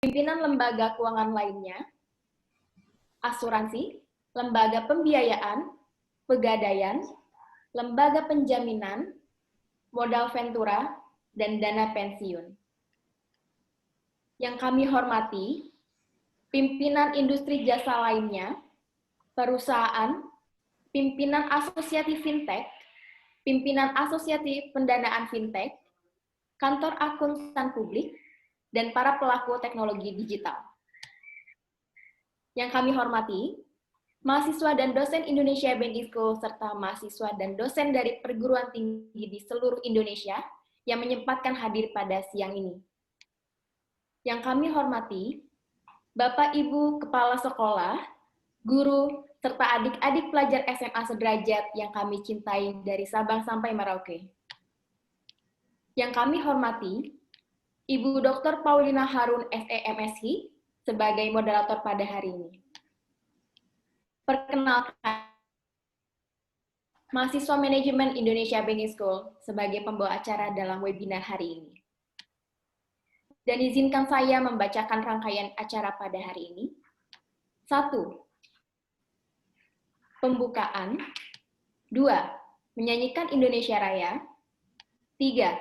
pimpinan lembaga keuangan lainnya, asuransi, lembaga pembiayaan, pegadaian, lembaga penjaminan, modal ventura, dan dana pensiun. Yang kami hormati, pimpinan industri jasa lainnya, perusahaan, pimpinan asosiasi fintech, pimpinan asosiasi pendanaan fintech, kantor akuntan publik, dan para pelaku teknologi digital. Yang kami hormati, mahasiswa dan dosen Indonesia Banking School, serta mahasiswa dan dosen dari perguruan tinggi di seluruh Indonesia yang menyempatkan hadir pada siang ini. Yang kami hormati, Bapak Ibu Kepala Sekolah, guru, serta adik-adik pelajar SMA sederajat yang kami cintai dari Sabang sampai Merauke. Yang kami hormati, Ibu Dr. Paulina Harun, SEMSI, sebagai moderator pada hari ini. Perkenalkan, mahasiswa manajemen Indonesia Banking School sebagai pembawa acara dalam webinar hari ini. Dan izinkan saya membacakan rangkaian acara pada hari ini. 1. Pembukaan. 2. Menyanyikan Indonesia Raya. 3.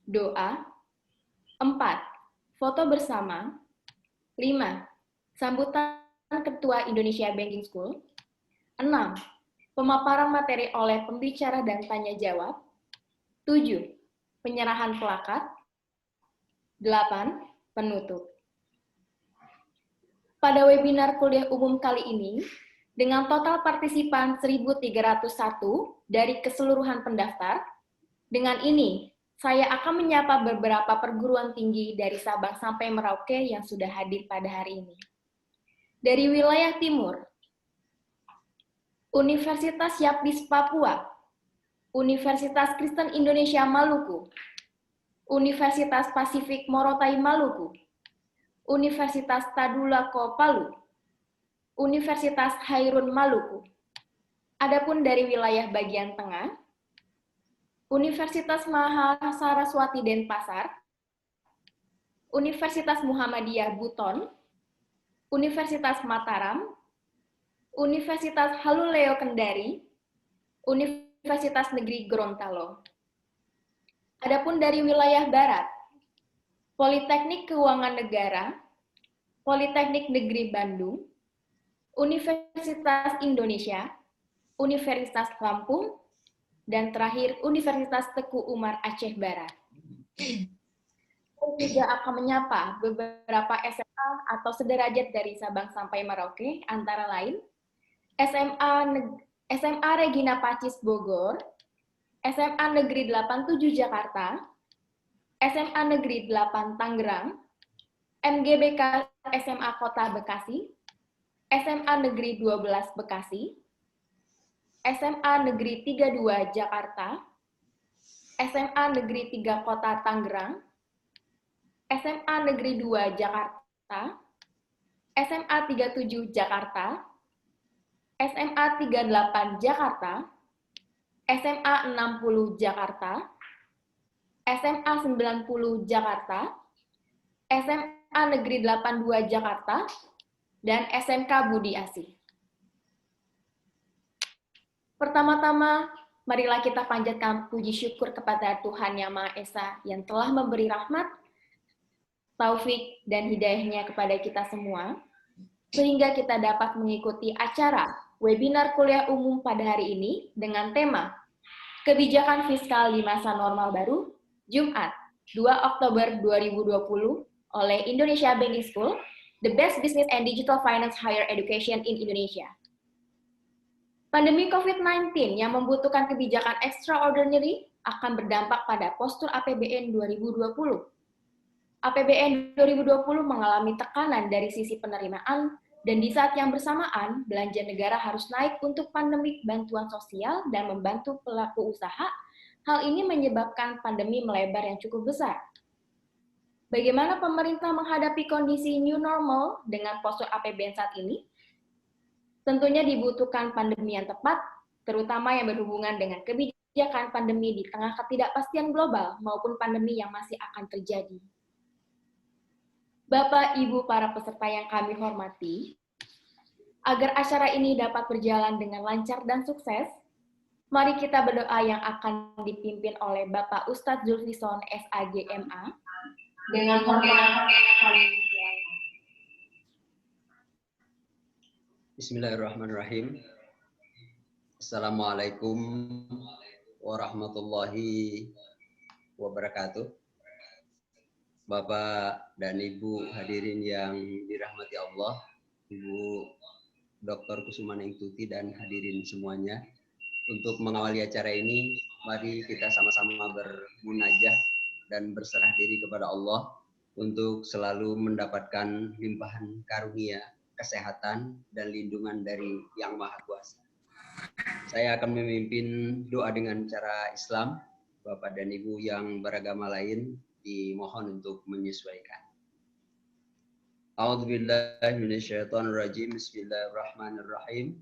Doa. 4. Foto bersama. 5. Sambutan Ketua Indonesia Banking School. 6. Pemaparan materi oleh pembicara dan tanya jawab. 7. Penyerahan plakat. 8. Penutup. Pada webinar kuliah umum kali ini, dengan total partisipan 1.301 dari keseluruhan pendaftar, dengan ini saya akan menyapa beberapa perguruan tinggi dari Sabang sampai Merauke yang sudah hadir pada hari ini. Dari wilayah timur, Universitas Yapis Papua, Universitas Kristen Indonesia Maluku, Universitas Pasifik Morotai Maluku, Universitas Tadulako Palu, Universitas Hairun Maluku. Adapun dari wilayah bagian tengah, Universitas Mahasaraswati Denpasar, Universitas Muhammadiyah Buton, Universitas Mataram, Universitas Haluleo Kendari, Universitas Negeri Gorontalo. Adapun dari wilayah barat, Politeknik Keuangan Negara, Politeknik Negeri Bandung, Universitas Indonesia, Universitas Lampung, dan terakhir Universitas Teku Umar Aceh Barat. Saya juga akan menyapa beberapa SMA atau sederajat dari Sabang sampai Merauke, antara lain SMA Regina Pacis Bogor, SMA Negeri 87 Jakarta, SMA Negeri 8 Tangerang, MGBK SMA Kota Bekasi, SMA Negeri 12 Bekasi, SMA Negeri 32 Jakarta, SMA Negeri 3 Kota Tangerang, SMA Negeri 2 Jakarta, SMA 37 Jakarta, SMA 38 Jakarta, SMA 60 Jakarta, SMA 90 Jakarta, SMA Negeri 82 Jakarta, dan SMK Budi Asih. Pertama-tama, marilah kita panjatkan puji syukur kepada Tuhan Yang Maha Esa yang telah memberi rahmat, taufik, dan hidayahnya kepada kita semua, sehingga kita dapat mengikuti acara webinar kuliah umum pada hari ini dengan tema Kebijakan Fiskal di Masa Normal Baru, Jumat, 2 Oktober 2020, oleh Indonesia Banking School, The Best Business and Digital Finance Higher Education in Indonesia. Pandemi COVID-19 yang membutuhkan kebijakan extraordinary akan berdampak pada postur APBN 2020. APBN 2020 mengalami tekanan dari sisi penerimaan, dan di saat yang bersamaan, belanja negara harus naik untuk pandemik bantuan sosial dan membantu pelaku usaha. Hal ini menyebabkan pandemi melebar yang cukup besar. Bagaimana pemerintah menghadapi kondisi new normal dengan postur APBN saat ini? Tentunya dibutuhkan pandemi yang tepat, terutama yang berhubungan dengan kebijakan pandemi di tengah ketidakpastian global maupun pandemi yang masih akan terjadi. Bapak, Ibu, para peserta yang kami hormati, agar acara ini dapat berjalan dengan lancar dan sukses, mari kita berdoa yang akan dipimpin oleh Bapak Ustadz Zulfison, SAGMA. Dengan hormat kami silakan. Bismillahirrahmanirrahim. Assalamualaikum warahmatullahi wabarakatuh. Bapak dan Ibu hadirin yang dirahmati Allah, Ibu Dr. Kusumaneng Tuti dan hadirin semuanya. Untuk mengawali acara ini, mari kita sama-sama bermunajah dan berserah diri kepada Allah untuk selalu mendapatkan limpahan karunia, kesehatan, dan lindungan dari Yang Maha Kuasa. Saya akan memimpin doa dengan cara Islam. Bapak dan Ibu yang beragama lain dimohon untuk menyesuaikan. A'udzubillahi minasyaitonirrajim. Bismillahirrahmanirrahim.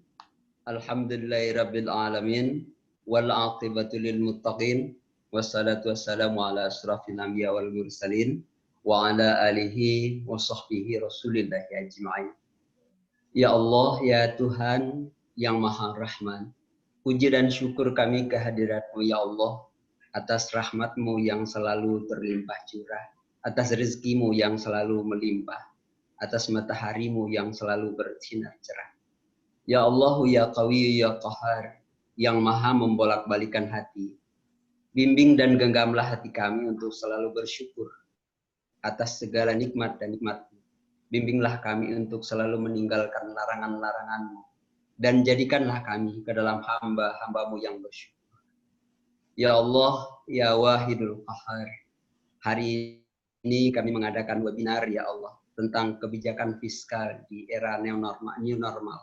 Alhamdulillahirabbil alamin wal 'aqibatu lil muttaqin wassalatu wassalamu ala asrafil anbiya wal mursalin wa ala alihi wa sahbihi rasulillahi ajma'in. Ya Allah, ya Tuhan yang Maha Rahman, puji dan syukur kami kehadirat-Mu ya Allah, atas rahmat-Mu yang selalu terlimpah curah, atas rezeki-Mu yang selalu melimpah, atas matahari-Mu yang selalu bersinar cerah. Ya Allah, ya Qawi, ya Qahar, yang Maha membolak-balikan hati, bimbing dan genggamlah hati kami untuk selalu bersyukur atas segala nikmat dan nikmat-Mu. Bimbinglah kami untuk selalu meninggalkan larangan-larangan-Mu, dan jadikanlah kami ke dalam hamba-hamba-Mu yang bersyukur. Ya Allah, ya Wahidul Qahar, hari ini kami mengadakan webinar ya Allah tentang kebijakan fiskal di era new normal.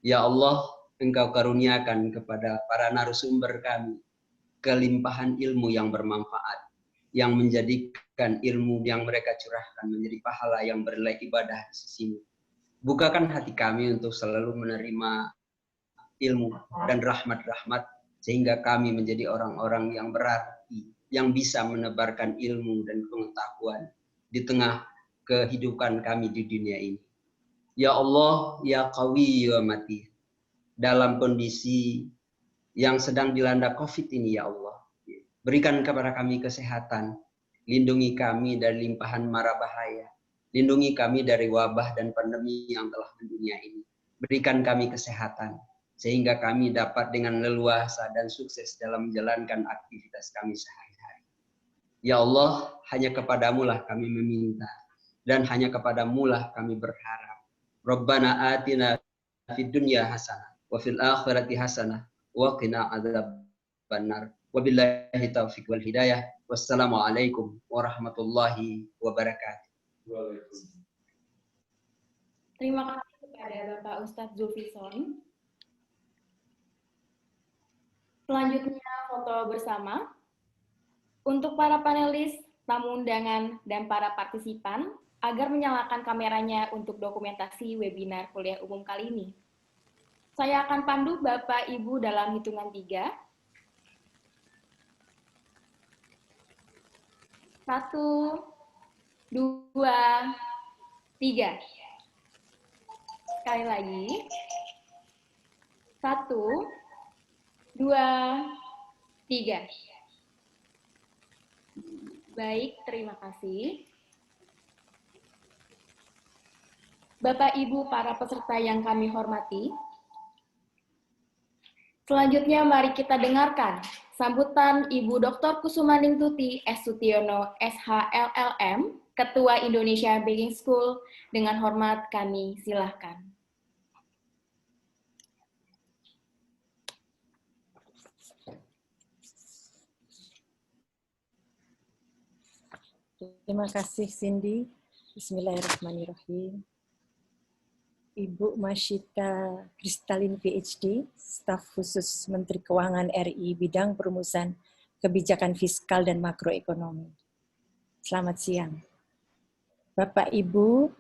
Ya Allah, Engkau karuniakan kepada para narasumber kami kelimpahan ilmu yang bermanfaat, yang menjadikan ilmu yang mereka curahkan menjadi pahala yang bernilai ibadah di sisi-Mu. Bukakan hati kami untuk selalu menerima ilmu dan rahmat-rahmat, sehingga kami menjadi orang-orang yang berarti, yang bisa menebarkan ilmu dan pengetahuan di tengah kehidupan kami di dunia ini. Ya Allah, ya Qawi, ya Mati, dalam kondisi yang sedang dilanda COVID ini ya Allah, berikan kepada kami kesehatan, lindungi kami dari limpahan mara bahaya, lindungi kami dari wabah dan pandemi yang telah mendunia ini. Berikan kami kesehatan, sehingga kami dapat dengan leluasa dan sukses dalam menjalankan aktivitas kami sehari-hari. Ya Allah, hanya kepadamu lah kami meminta, dan hanya kepadamu lah kami berharap. Rabbana atina fid dunya hasanah, wa fil akhirati hasanah, wa qina adzabannar. Wabillahi taufiq wal hidayah. Wassalamualaikum warahmatullahi wabarakatuh. Terima kasih kepada Bapak Ustadz Zulfison. Selanjutnya foto bersama. Untuk para panelis, tamu undangan, dan para partisipan, agar menyalakan kameranya untuk dokumentasi webinar kuliah umum kali ini. Saya akan pandu Bapak Ibu dalam hitungan 3. 1, 2, 3. Sekali lagi. 1, 2, 3. Baik, terima kasih. Bapak, Ibu, para peserta yang kami hormati, selanjutnya mari kita dengarkan sambutan Ibu Dr. Kusumaneng Tuti S. Sutiono, SHLLM, Ketua Indonesia Banking School. Dengan hormat kami silahkan. Terima kasih Cindy. Bismillahirrahmanirrahim. Ibu Masyita Kristalin PhD, staf khusus Menteri Keuangan RI bidang perumusan kebijakan fiskal dan makroekonomi. Selamat siang. Bapak Ibu,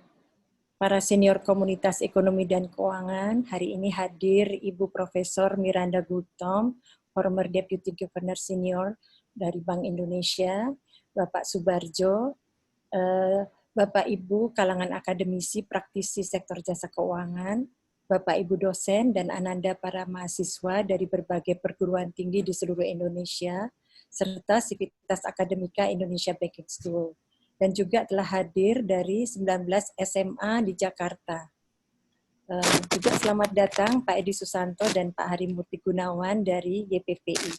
para senior komunitas ekonomi dan keuangan, hari ini hadir Ibu Profesor Miranda Gultom, former Deputy Governor Senior dari Bank Indonesia, Bapak Subarjo, Bapak Ibu kalangan akademisi praktisi sektor jasa keuangan, Bapak Ibu dosen dan ananda para mahasiswa dari berbagai perguruan tinggi di seluruh Indonesia, serta Sivitas Akademika Indonesia Banking School, dan juga telah hadir dari 19 SMA di Jakarta. Juga selamat datang Pak Edi Susanto dan Pak Harimurti Gunawan dari YPPI.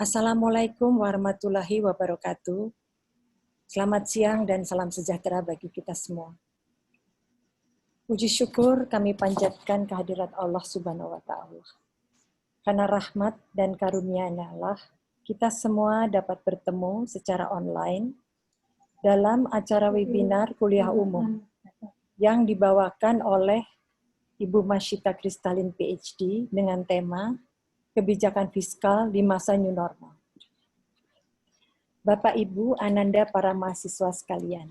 Assalamualaikum warahmatullahi wabarakatuh. Selamat siang dan salam sejahtera bagi kita semua. Puji syukur kami panjatkan kehadirat Allah Subhanahu wa Ta'ala. Karena rahmat dan karunia-Nya Allah, kita semua dapat bertemu secara online dalam acara webinar kuliah umum yang dibawakan oleh Ibu Masyita Kristalin PhD dengan tema Kebijakan Fiskal di Masa New Normal. Bapak, Ibu, ananda para mahasiswa sekalian.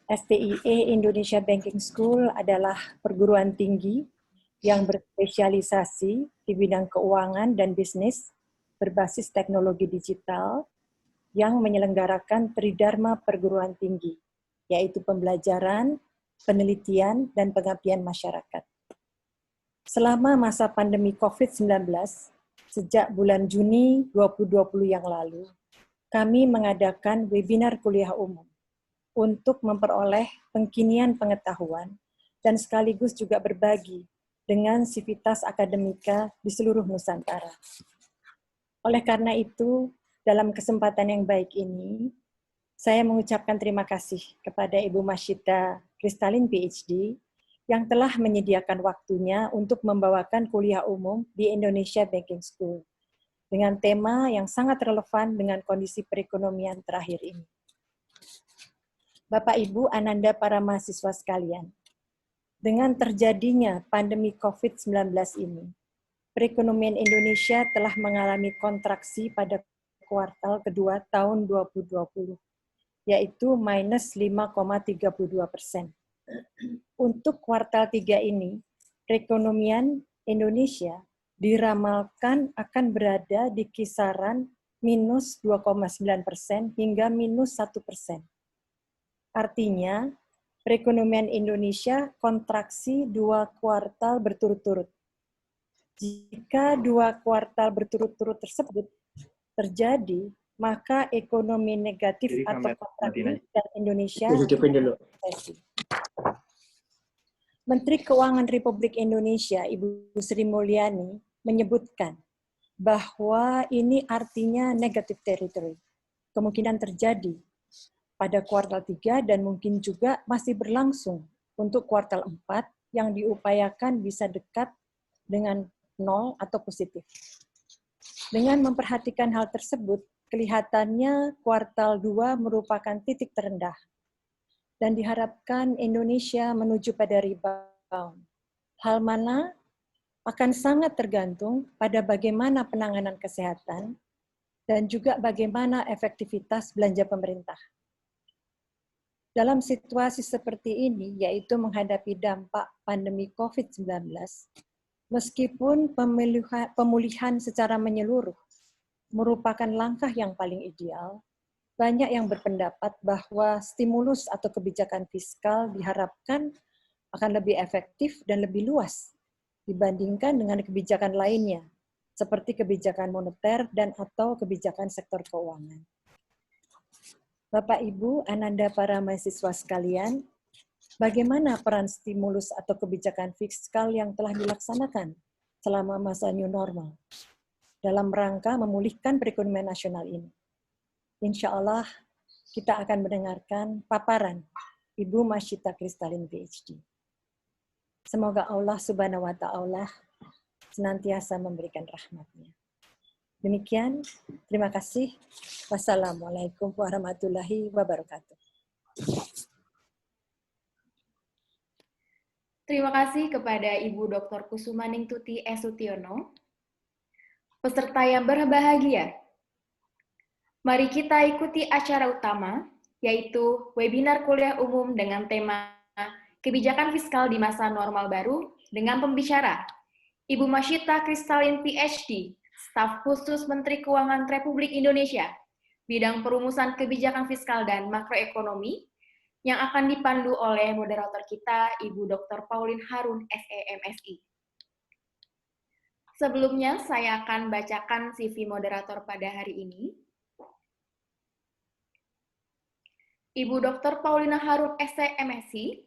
STIE Indonesia Banking School adalah perguruan tinggi yang berspesialisasi di bidang keuangan dan bisnis berbasis teknologi digital yang menyelenggarakan tridharma perguruan tinggi, yaitu pembelajaran, penelitian, dan pengabdian masyarakat. Selama masa pandemi COVID-19, sejak bulan Juni 2020 yang lalu, kami mengadakan webinar kuliah umum untuk memperoleh pengkinian pengetahuan dan sekaligus juga berbagi dengan sivitas akademika di seluruh Nusantara. Oleh karena itu, dalam kesempatan yang baik ini, saya mengucapkan terima kasih kepada Ibu Masyita Kristalin PhD yang telah menyediakan waktunya untuk membawakan kuliah umum di Indonesia Banking School dengan tema yang sangat relevan dengan kondisi perekonomian terakhir ini. Bapak, Ibu, ananda para mahasiswa sekalian, dengan terjadinya pandemi COVID-19 ini, perekonomian Indonesia telah mengalami kontraksi pada kuartal kedua tahun 2020, yaitu minus 5,32%. Untuk kuartal 3 ini, perekonomian Indonesia diramalkan akan berada di kisaran minus 2,9% hingga minus 1%. Artinya, perekonomian Indonesia kontraksi 2 kuartal berturut-turut. Jika 2 kuartal berturut-turut tersebut terjadi, maka ekonomi negatif atau kontraksi dan Indonesia resesi. Menteri Keuangan Republik Indonesia, Ibu Sri Mulyani, menyebutkan bahwa ini artinya negative territory. Kemungkinan terjadi pada kuartal 3 dan mungkin juga masih berlangsung untuk kuartal 4 yang diupayakan bisa dekat dengan 0 atau positif. Dengan memperhatikan hal tersebut, kelihatannya kuartal 2 merupakan titik terendah dan diharapkan Indonesia menuju pada rebound. Hal mana akan sangat tergantung pada bagaimana penanganan kesehatan dan juga bagaimana efektivitas belanja pemerintah. Dalam situasi seperti ini, yaitu menghadapi dampak pandemi COVID-19, meskipun pemulihan secara menyeluruh merupakan langkah yang paling ideal, banyak yang berpendapat bahwa stimulus atau kebijakan fiskal diharapkan akan lebih efektif dan lebih luas dibandingkan dengan kebijakan lainnya, seperti kebijakan moneter dan atau kebijakan sektor keuangan. Bapak, Ibu, ananda para mahasiswa sekalian, bagaimana peran stimulus atau kebijakan fiskal yang telah dilaksanakan selama masa new normal dalam rangka memulihkan perekonomian nasional ini? Insya Allah kita akan mendengarkan paparan Ibu Masyita Kristalin PhD. Semoga Allah Subhanahu wa Ta'ala senantiasa memberikan rahmat-Nya. Demikian, terima kasih. Wassalamualaikum warahmatullahi wabarakatuh. Terima kasih kepada Ibu Dr. Kusumaningtuti Sutiono. Peserta yang berbahagia, mari kita ikuti acara utama, yaitu webinar kuliah umum dengan tema Kebijakan Fiskal di Masa Normal Baru dengan pembicara Ibu Masyita Kristalin PhD, Staf Khusus Menteri Keuangan Republik Indonesia, Bidang Perumusan Kebijakan Fiskal dan Makroekonomi, yang akan dipandu oleh moderator kita, Ibu Dr. Pauline Harun, SEMSI. Sebelumnya, saya akan bacakan CV moderator pada hari ini. Ibu Dr. Paulina Harun, SEMSI,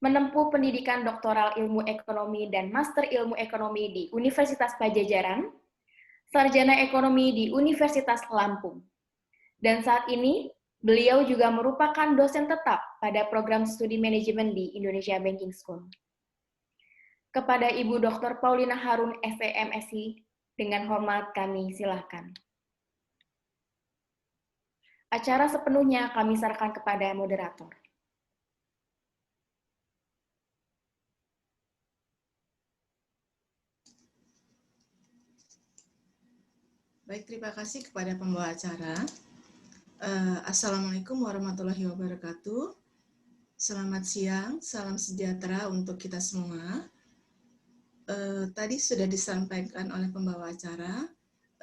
menempuh pendidikan doktoral ilmu ekonomi dan master ilmu ekonomi di Universitas Pajajaran, sarjana ekonomi di Universitas Lampung. Dan saat ini, beliau juga merupakan dosen tetap pada program studi manajemen di Indonesia Banking School. Kepada Ibu Dr. Paulina Harun, SEMSI, dengan hormat kami silakan. Acara sepenuhnya kami serahkan kepada moderator. Baik, terima kasih kepada pembawa acara. Assalamualaikum warahmatullahi wabarakatuh. Selamat siang, salam sejahtera untuk kita semua. Tadi sudah disampaikan oleh pembawa acara,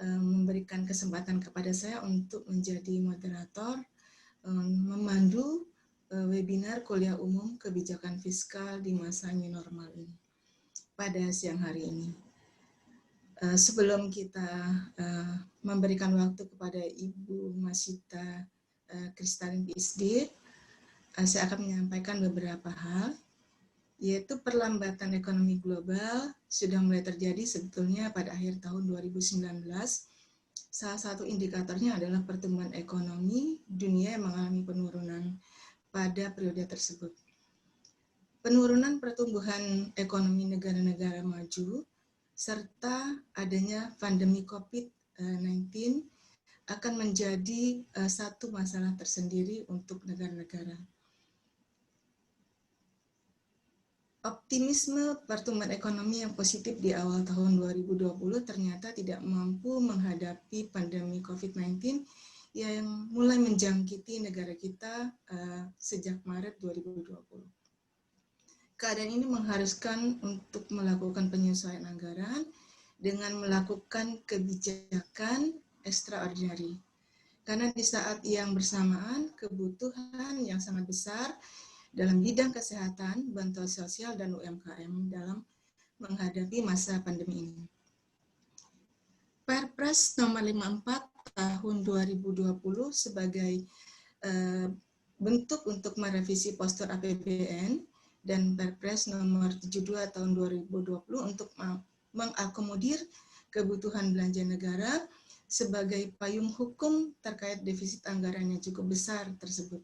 memberikan kesempatan kepada saya untuk menjadi moderator, memandu webinar kuliah umum kebijakan fiskal di masa new normal ini pada siang hari ini. Sebelum kita memberikan waktu kepada Ibu Masita Kristalin PhD, saya akan menyampaikan beberapa hal, yaitu perlambatan ekonomi global sudah mulai terjadi sebetulnya pada akhir tahun 2019. Salah satu indikatornya adalah pertumbuhan ekonomi dunia yang mengalami penurunan pada periode tersebut. Penurunan pertumbuhan ekonomi negara-negara maju serta adanya pandemi COVID-19 akan menjadi satu masalah tersendiri untuk negara-negara. Optimisme pertumbuhan ekonomi yang positif di awal tahun 2020 ternyata tidak mampu menghadapi pandemi COVID-19 yang mulai menjangkiti negara kita sejak Maret 2020. Keadaan ini mengharuskan untuk melakukan penyesuaian anggaran dengan melakukan kebijakan extraordinary. Karena di saat yang bersamaan kebutuhan yang sangat besar dalam bidang kesehatan, bantuan sosial, dan UMKM dalam menghadapi masa pandemi ini. Perpres nomor 54 tahun 2020 sebagai bentuk untuk merevisi postur APBN dan Perpres nomor 72 tahun 2020 untuk mengakomodir kebutuhan belanja negara sebagai payung hukum terkait defisit anggaran yang cukup besar tersebut.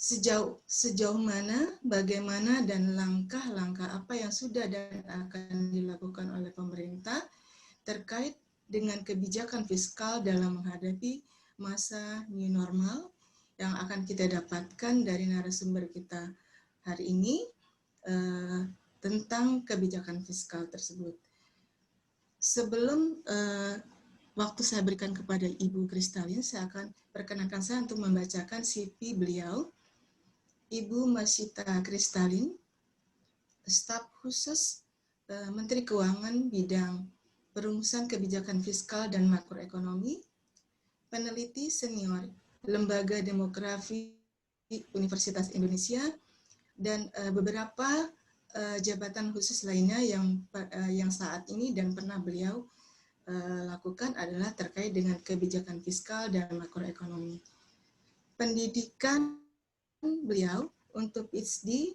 Sejauh mana, bagaimana, dan langkah-langkah apa yang sudah dan akan dilakukan oleh pemerintah terkait dengan kebijakan fiskal dalam menghadapi masa new normal yang akan kita dapatkan dari narasumber kita hari ini tentang kebijakan fiskal tersebut. Sebelum waktu saya berikan kepada Ibu Kristalin, saya akan perkenankan saya untuk membacakan CV beliau. Ibu Masita Kristalin, staf khusus Menteri Keuangan bidang perumusan kebijakan fiskal dan makroekonomi, peneliti senior Lembaga Demografi Universitas Indonesia, dan beberapa jabatan khusus lainnya yang saat ini dan pernah beliau lakukan adalah terkait dengan kebijakan fiskal dan makroekonomi. Pendidikan beliau untuk PhD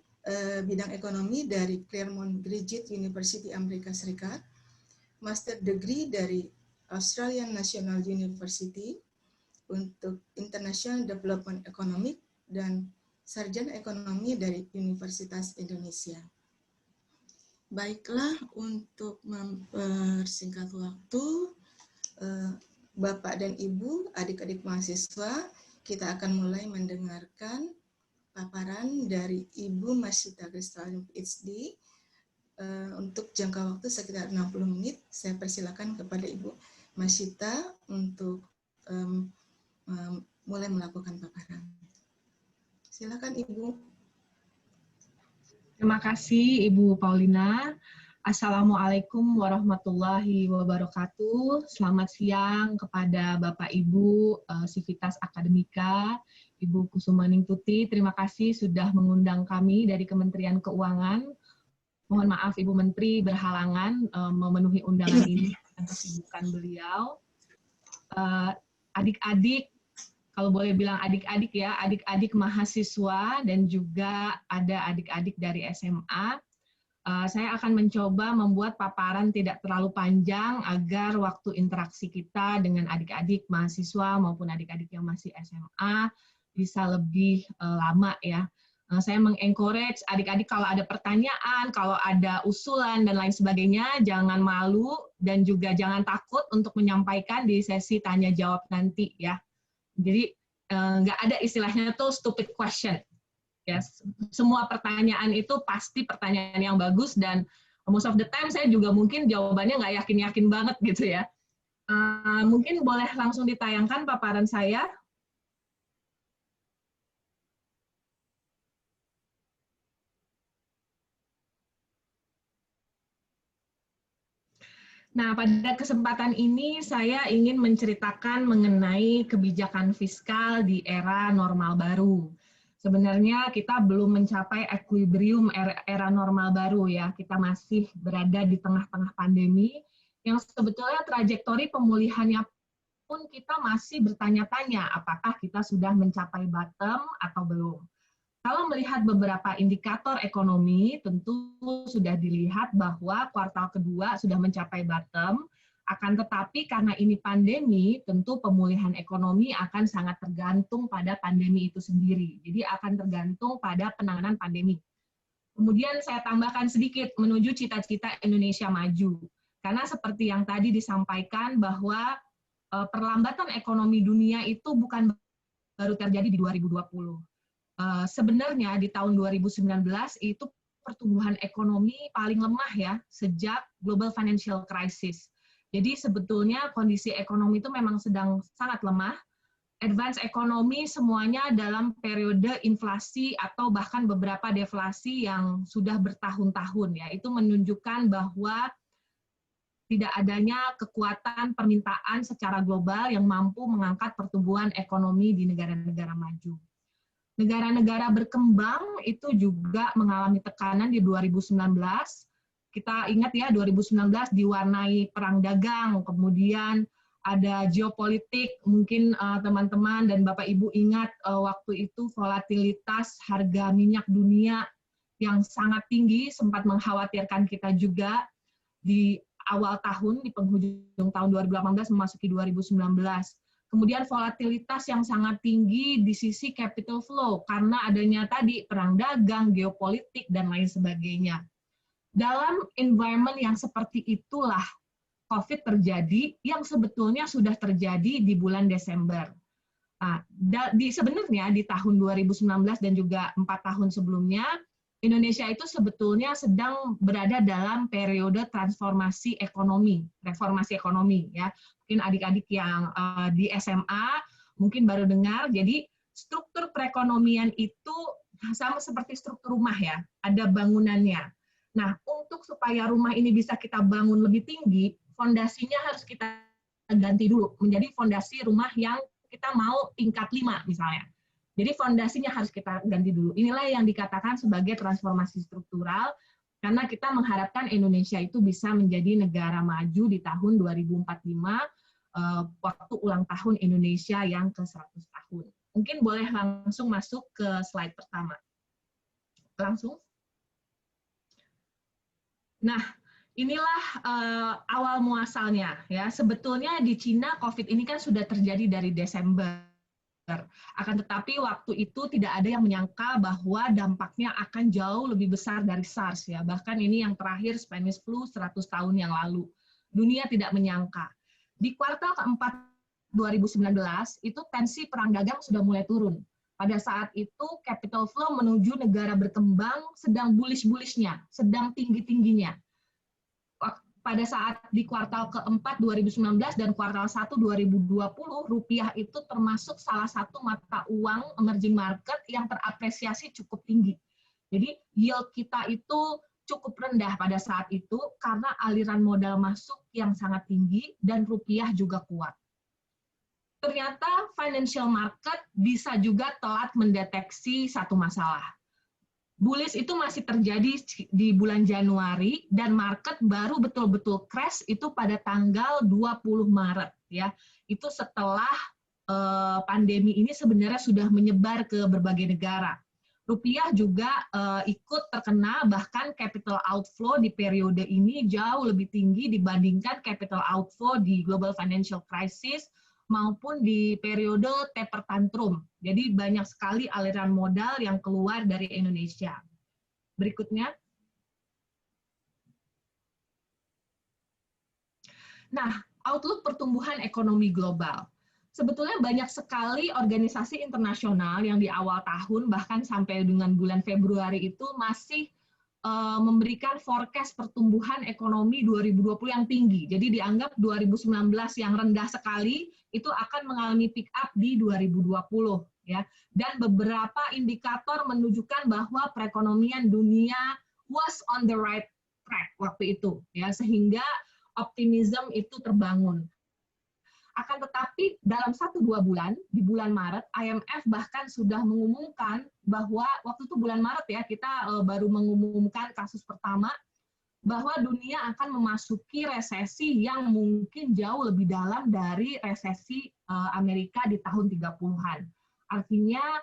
bidang ekonomi dari Claremont Graduate University Amerika Serikat, Master Degree dari Australian National University untuk International Development Economic, dan Sarjana Ekonomi dari Universitas Indonesia. Baiklah, untuk mempersingkat waktu, Bapak dan Ibu, adik-adik mahasiswa, kita akan mulai mendengarkan paparan dari Ibu Masita Kristalin PhD untuk jangka waktu sekitar 60 menit. Saya persilakan kepada Ibu Masita untuk mulai melakukan paparan. Silakan Ibu. Terima kasih Ibu Paulina. Assalamualaikum warahmatullahi wabarakatuh. Selamat siang kepada Bapak Ibu Sivitas Akademika, Ibu Kusumaning Tuti. Terima kasih sudah mengundang kami dari Kementerian Keuangan. Mohon maaf Ibu Menteri berhalangan memenuhi undangan ini dan kesibukan beliau. Adik-adik, kalau boleh bilang adik-adik ya, adik-adik mahasiswa dan juga ada adik-adik dari SMA. Saya akan mencoba membuat paparan tidak terlalu panjang agar waktu interaksi kita dengan adik-adik mahasiswa maupun adik-adik yang masih SMA bisa lebih lama ya. Saya mengencourage adik-adik kalau ada pertanyaan, kalau ada usulan dan lain sebagainya, jangan malu dan juga jangan takut untuk menyampaikan di sesi tanya jawab nanti ya. Jadi nggak ada istilahnya tuh stupid question. Yes. Semua pertanyaan itu pasti pertanyaan yang bagus dan most of the time saya juga mungkin jawabannya nggak yakin-yakin banget gitu ya. Mungkin boleh langsung ditayangkan paparan saya. Nah, pada kesempatan ini saya ingin menceritakan mengenai kebijakan fiskal di era normal baru. Sebenarnya kita belum mencapai equilibrium era normal baru ya. Kita masih berada di tengah-tengah pandemi yang sebetulnya trajektori pemulihannya pun kita masih bertanya-tanya apakah kita sudah mencapai bottom atau belum. Kalau melihat beberapa indikator ekonomi, tentu sudah dilihat bahwa kuartal kedua sudah mencapai bottom. Akan tetapi karena ini pandemi, tentu pemulihan ekonomi akan sangat tergantung pada pandemi itu sendiri. Jadi akan tergantung pada penanganan pandemi. Kemudian saya tambahkan sedikit menuju cita-cita Indonesia maju. Karena seperti yang tadi disampaikan bahwa perlambatan ekonomi dunia itu bukan baru terjadi di 2020. Sebenarnya di tahun 2019 itu pertumbuhan ekonomi paling lemah ya sejak Global Financial Crisis. Jadi sebetulnya kondisi ekonomi itu memang sedang sangat lemah. Advance ekonomi semuanya dalam periode inflasi atau bahkan beberapa deflasi yang sudah bertahun-tahun ya. Itu menunjukkan bahwa tidak adanya kekuatan permintaan secara global yang mampu mengangkat pertumbuhan ekonomi di negara-negara maju. Negara-negara berkembang itu juga mengalami tekanan di 2019. Kita ingat ya 2019 diwarnai perang dagang, kemudian ada geopolitik, mungkin teman-teman dan Bapak Ibu ingat waktu itu volatilitas harga minyak dunia yang sangat tinggi, sempat mengkhawatirkan kita juga di awal tahun, di penghujung tahun 2018 memasuki 2019. Kemudian volatilitas yang sangat tinggi di sisi capital flow, karena adanya tadi perang dagang, geopolitik, dan lain sebagainya. Dalam environment yang seperti itulah COVID terjadi yang sebetulnya sudah terjadi di bulan Desember. Nah, sebenarnya di tahun 2019 dan juga 4 tahun sebelumnya, Indonesia itu sebetulnya sedang berada dalam periode transformasi ekonomi, reformasi ekonomi. Ya. Mungkin adik-adik yang di SMA mungkin baru dengar, jadi struktur perekonomian itu sama seperti struktur rumah ya, ada bangunannya. Nah, untuk supaya rumah ini bisa kita bangun lebih tinggi, fondasinya harus kita ganti dulu, menjadi fondasi rumah yang kita mau tingkat 5 misalnya. Jadi fondasinya harus kita ganti dulu. Inilah yang dikatakan sebagai transformasi struktural, karena kita mengharapkan Indonesia itu bisa menjadi negara maju di tahun 2045, waktu ulang tahun Indonesia yang ke-100 tahun. Mungkin boleh langsung masuk ke slide pertama. Langsung. Nah, inilah awal muasalnya ya. Sebetulnya di Cina COVID ini kan sudah terjadi dari Desember. Akan tetapi waktu itu tidak ada yang menyangka bahwa dampaknya akan jauh lebih besar dari SARS ya. Bahkan ini yang terakhir Spanish flu 100 tahun yang lalu. Dunia tidak menyangka. Di kuartal keempat 2019 itu tensi perang dagang sudah mulai turun. Pada saat itu capital flow menuju negara berkembang sedang bullish-bullishnya, sedang tinggi-tingginya. Pada saat di kuartal keempat 2019 dan kuartal 1 2020, rupiah itu termasuk salah satu mata uang emerging market yang terapresiasi cukup tinggi. Jadi yield kita itu cukup rendah pada saat itu karena aliran modal masuk yang sangat tinggi dan rupiah juga kuat. Ternyata financial market bisa juga telat mendeteksi satu masalah. Bullish itu masih terjadi di bulan Januari dan market baru betul-betul crash itu pada tanggal 20 Maret ya. Itu setelah pandemi ini sebenarnya sudah menyebar ke berbagai negara. Rupiah juga ikut terkena, bahkan capital outflow di periode ini jauh lebih tinggi dibandingkan capital outflow di global financial crisis maupun di periode taper tantrum. Jadi banyak sekali aliran modal yang keluar dari Indonesia. Berikutnya. Nah, outlook pertumbuhan ekonomi global. Sebetulnya banyak sekali organisasi internasional yang di awal tahun, bahkan sampai dengan bulan Februari itu masih memberikan forecast pertumbuhan ekonomi 2020 yang tinggi. Jadi dianggap 2019 yang rendah sekali, itu akan mengalami pick up di 2020. Ya. Dan beberapa indikator menunjukkan bahwa perekonomian dunia was on the right track waktu itu. Ya. Sehingga optimism itu terbangun. Akan tetapi dalam 1-2 bulan, di bulan Maret, IMF bahkan sudah mengumumkan bahwa, waktu itu bulan Maret ya, kita baru mengumumkan kasus pertama, bahwa dunia akan memasuki resesi yang mungkin jauh lebih dalam dari resesi Amerika di tahun 30-an. Artinya,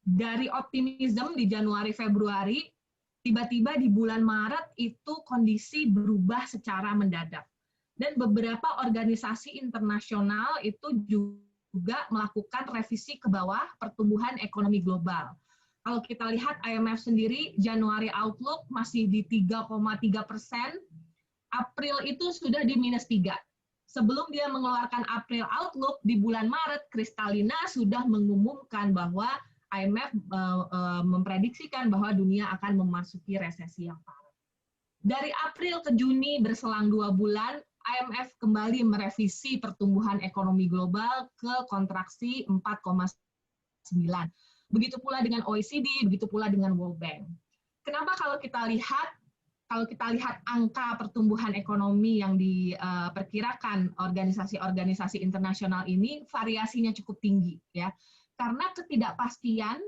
dari optimism di Januari-Februari, tiba-tiba di bulan Maret itu kondisi berubah secara mendadak. Dan beberapa organisasi internasional itu juga melakukan revisi ke bawah pertumbuhan ekonomi global. Kalau kita lihat IMF sendiri, Januari outlook masih di 3,3%, April itu sudah di -3. Sebelum dia mengeluarkan April outlook, di bulan Maret, Kristalina sudah mengumumkan bahwa IMF memprediksikan bahwa dunia akan memasuki resesi yang parah. Dari April ke Juni berselang 2 bulan, IMF kembali merevisi pertumbuhan ekonomi global ke kontraksi 4,9. Begitu pula dengan OECD, begitu pula dengan World Bank. Kenapa kalau kita lihat angka pertumbuhan ekonomi yang diperkirakan organisasi-organisasi internasional ini variasinya cukup tinggi ya. Karena ketidakpastian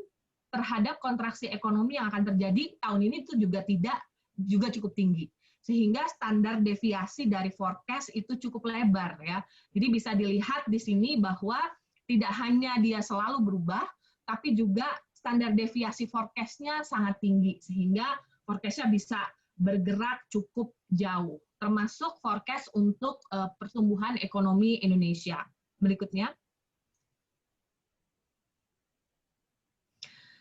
terhadap kontraksi ekonomi yang akan terjadi tahun ini itu juga cukup tinggi. Sehingga standar deviasi dari forecast itu cukup lebar ya. Jadi bisa dilihat di sini bahwa tidak hanya dia selalu berubah, tapi juga standar deviasi forecast-nya sangat tinggi sehingga forecast-nya bisa bergerak cukup jauh, termasuk forecast untuk pertumbuhan ekonomi Indonesia. Berikutnya.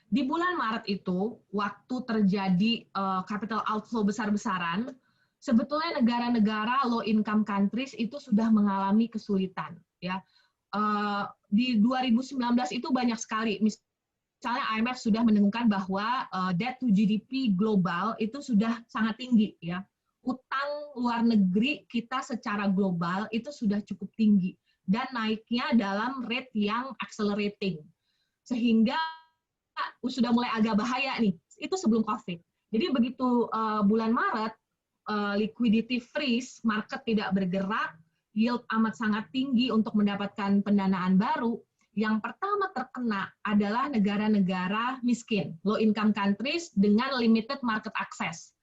Di bulan Maret itu, waktu terjadi capital outflow besar-besaran, sebetulnya negara-negara low income countries itu sudah mengalami kesulitan. Ya. Di 2019 itu banyak sekali, misalnya IMF sudah mendengungkan bahwa debt to GDP global itu sudah sangat tinggi. Ya. Utang luar negeri kita secara global itu sudah cukup tinggi, dan naiknya dalam rate yang accelerating. Sehingga sudah mulai agak bahaya nih, itu sebelum COVID. Jadi begitu bulan Maret, liquidity freeze, market tidak bergerak, yield amat sangat tinggi untuk mendapatkan pendanaan baru, yang pertama terkena adalah negara-negara miskin, low income countries dengan limited market access.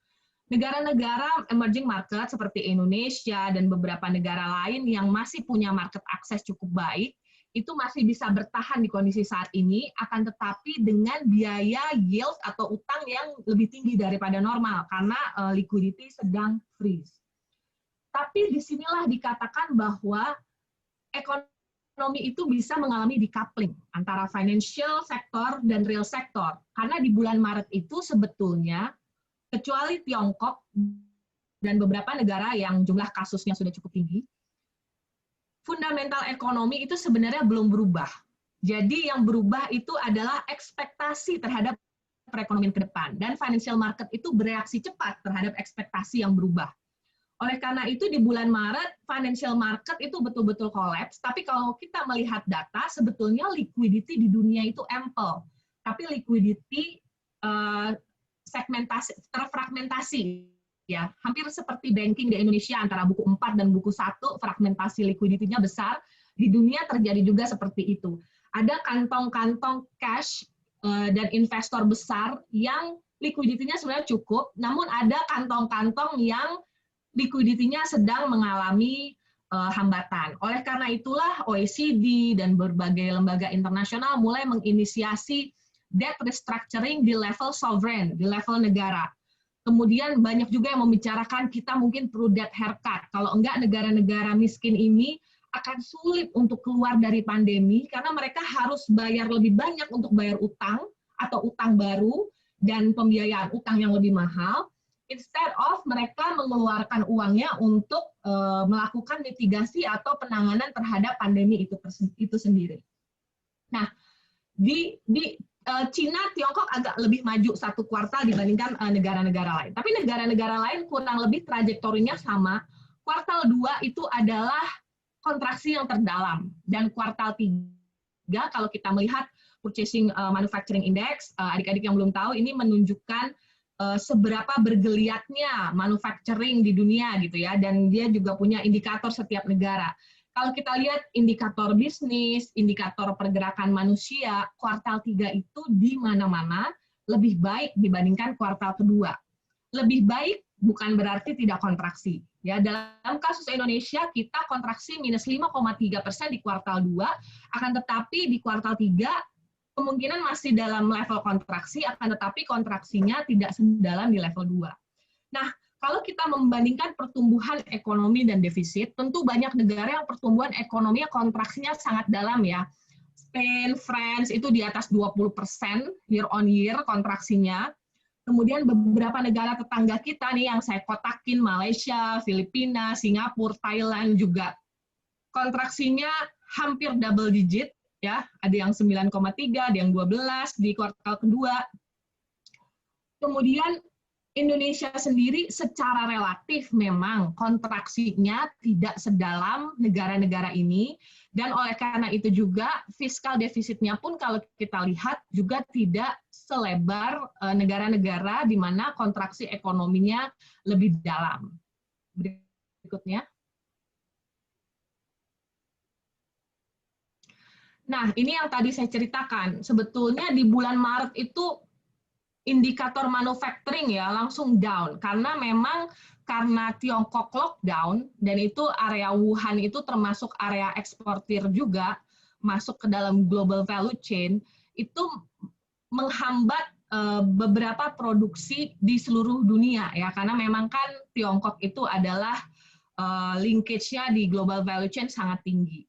Negara-negara emerging market seperti Indonesia dan beberapa negara lain yang masih punya market access cukup baik, itu masih bisa bertahan di kondisi saat ini, akan tetapi dengan biaya yield atau utang yang lebih tinggi daripada normal, karena liquidity sedang freeze. Tapi disinilah dikatakan bahwa ekonomi itu bisa mengalami decoupling antara financial sector dan real sector, karena di bulan Maret itu sebetulnya, kecuali Tiongkok dan beberapa negara yang jumlah kasusnya sudah cukup tinggi, fundamental ekonomi itu sebenarnya belum berubah. Jadi yang berubah itu adalah ekspektasi terhadap perekonomian ke depan. Dan financial market itu bereaksi cepat terhadap ekspektasi yang berubah. Oleh karena itu di bulan Maret, financial market itu betul-betul collapse. Tapi kalau kita melihat data, sebetulnya liquidity di dunia itu ample. Tapi liquidity terfragmentasi. Ya, hampir seperti banking di Indonesia antara buku 4 dan buku 1, fragmentasi liquidity-nya besar. Di dunia terjadi juga seperti itu. Ada kantong-kantong cash dan investor besar yang liquidity-nya sebenarnya cukup, namun ada kantong-kantong yang liquidity-nya sedang mengalami hambatan. Oleh karena itulah OECD dan berbagai lembaga internasional mulai menginisiasi debt restructuring di level sovereign, di level negara. Kemudian banyak juga yang membicarakan kita mungkin perlu debt haircut. Kalau enggak, negara-negara miskin ini akan sulit untuk keluar dari pandemi karena mereka harus bayar lebih banyak untuk bayar utang atau utang baru dan pembiayaan utang yang lebih mahal. Instead of mereka mengeluarkan uangnya untuk melakukan mitigasi atau penanganan terhadap pandemi itu sendiri. Nah, di Cina, Tiongkok agak lebih maju satu kuartal dibandingkan negara-negara lain. Tapi negara-negara lain kurang lebih trajektorinya sama. Kuartal 2 itu adalah kontraksi yang terdalam. Dan kuartal 3, kalau kita melihat Purchasing Manufacturing Index, adik-adik yang belum tahu, ini menunjukkan seberapa bergeliatnya manufacturing di dunia gitu ya. Dan dia juga punya indikator setiap negara. Kalau kita lihat indikator bisnis, indikator pergerakan manusia, kuartal 3 itu di mana-mana lebih baik dibandingkan kuartal kedua. Lebih baik bukan berarti tidak kontraksi. Ya, dalam kasus Indonesia, kita kontraksi minus 5,3% di kuartal 2, akan tetapi di kuartal 3 kemungkinan masih dalam level kontraksi, akan tetapi kontraksinya tidak sedalam di level 2. Nah, kalau kita membandingkan pertumbuhan ekonomi dan defisit, tentu banyak negara yang pertumbuhan ekonominya kontraksinya sangat dalam ya. Spain, France itu di atas 20% year on year kontraksinya. Kemudian beberapa negara tetangga kita nih yang saya kotakin, Malaysia, Filipina, Singapura, Thailand juga kontraksinya hampir double digit ya. Ada yang 9,3, ada yang 12 di kuartal kedua. Kemudian Indonesia sendiri secara relatif memang kontraksinya tidak sedalam negara-negara ini, dan oleh karena itu juga fiskal defisitnya pun kalau kita lihat juga tidak selebar negara-negara di mana kontraksi ekonominya lebih dalam. Berikutnya. Nah, ini yang tadi saya ceritakan. Sebetulnya di bulan Maret itu indikator manufacturing ya langsung down karena Tiongkok lockdown dan itu area Wuhan itu termasuk area eksportir juga masuk ke dalam global value chain, itu menghambat beberapa produksi di seluruh dunia ya, karena memang kan Tiongkok itu adalah linkage-nya di global value chain sangat tinggi.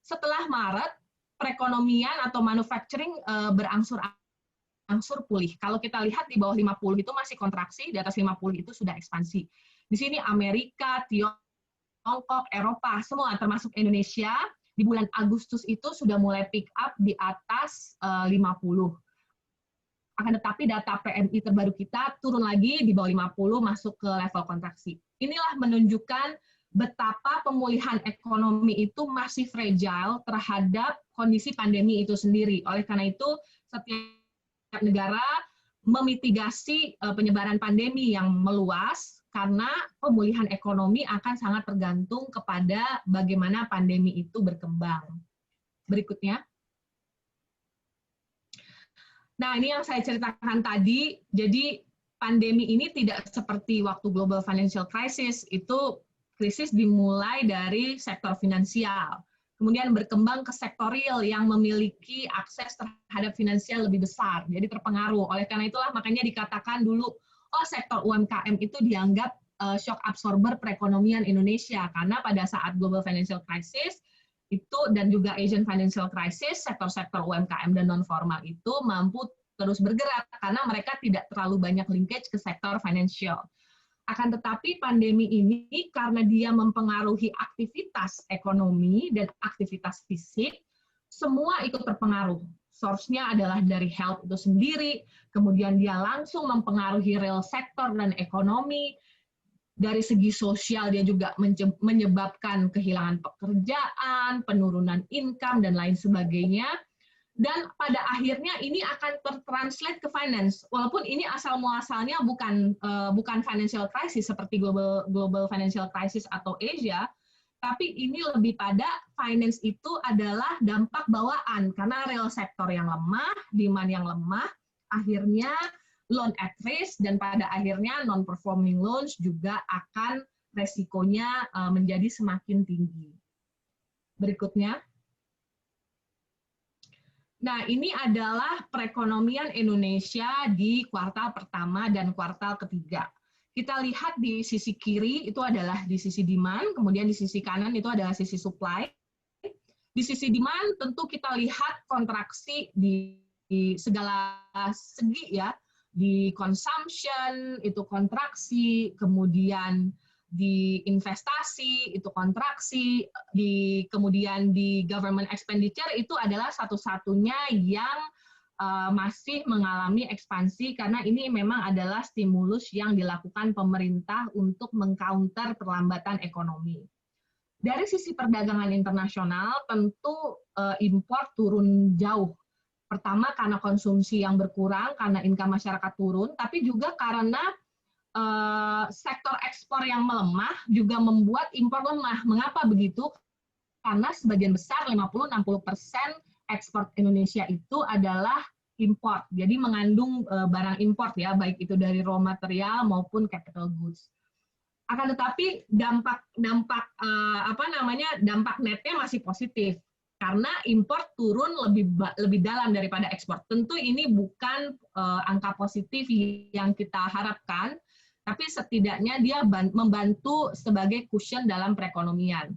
Setelah Maret, perekonomian atau manufacturing berangsur-angsur pulih. Kalau kita lihat di bawah 50 itu masih kontraksi, di atas 50 itu sudah ekspansi. Di sini Amerika, Tiongkok, Eropa, semua termasuk Indonesia, di bulan Agustus itu sudah mulai pick up di atas 50. Akan tetapi data PMI terbaru kita turun lagi di bawah 50, masuk ke level kontraksi. Inilah menunjukkan betapa pemulihan ekonomi itu masih fragile terhadap kondisi pandemi itu sendiri. Oleh karena itu, setiap negara memitigasi penyebaran pandemi yang meluas karena pemulihan ekonomi akan sangat tergantung kepada bagaimana pandemi itu berkembang. Berikutnya. Nah, ini yang saya ceritakan tadi. Jadi pandemi ini tidak seperti waktu global financial crisis, itu krisis dimulai dari sektor finansial. Kemudian berkembang ke sektor real yang memiliki akses terhadap finansial lebih besar, jadi terpengaruh. Oleh karena itulah makanya dikatakan dulu, sektor UMKM itu dianggap shock absorber perekonomian Indonesia, karena pada saat global financial crisis itu dan juga Asian financial crisis, sektor-sektor UMKM dan non formal itu mampu terus bergerak karena mereka tidak terlalu banyak linkage ke sektor financial. Akan tetapi pandemi ini karena dia mempengaruhi aktivitas ekonomi dan aktivitas fisik, semua ikut terpengaruh. Source-nya adalah dari health itu sendiri, kemudian dia langsung mempengaruhi real sector dan ekonomi. Dari segi sosial dia juga menyebabkan kehilangan pekerjaan, penurunan income, dan lain sebagainya. Dan pada akhirnya ini akan tertranslate ke finance, walaupun ini asal muasalnya bukan financial crisis seperti global financial crisis atau Asia, tapi ini lebih pada finance itu adalah dampak bawaan karena real sektor yang lemah, demand yang lemah, akhirnya loan at risk dan pada akhirnya non-performing loans juga akan resikonya menjadi semakin tinggi. Berikutnya. Nah, ini adalah perekonomian Indonesia di kuartal pertama dan kuartal ketiga. Kita lihat di sisi kiri itu adalah di sisi demand, kemudian di sisi kanan itu adalah sisi supply. Di sisi demand tentu kita lihat kontraksi di segala segi ya, di consumption itu kontraksi, kemudian di investasi itu kontraksi, kemudian di government expenditure itu adalah satu-satunya yang masih mengalami ekspansi karena ini memang adalah stimulus yang dilakukan pemerintah untuk mengcounter perlambatan ekonomi. Dari sisi perdagangan internasional tentu impor turun jauh. Pertama karena konsumsi yang berkurang, karena income masyarakat turun, tapi juga karena sektor ekspor yang melemah juga membuat impor lemah. Mengapa begitu? Karena sebagian besar 50-60% ekspor Indonesia itu adalah import. Jadi mengandung barang import ya, baik itu dari raw material maupun capital goods. Akan tetapi dampak netnya masih positif karena import turun lebih dalam daripada ekspor. Tentu ini bukan angka positif yang kita harapkan, tapi setidaknya dia membantu sebagai cushion dalam perekonomian.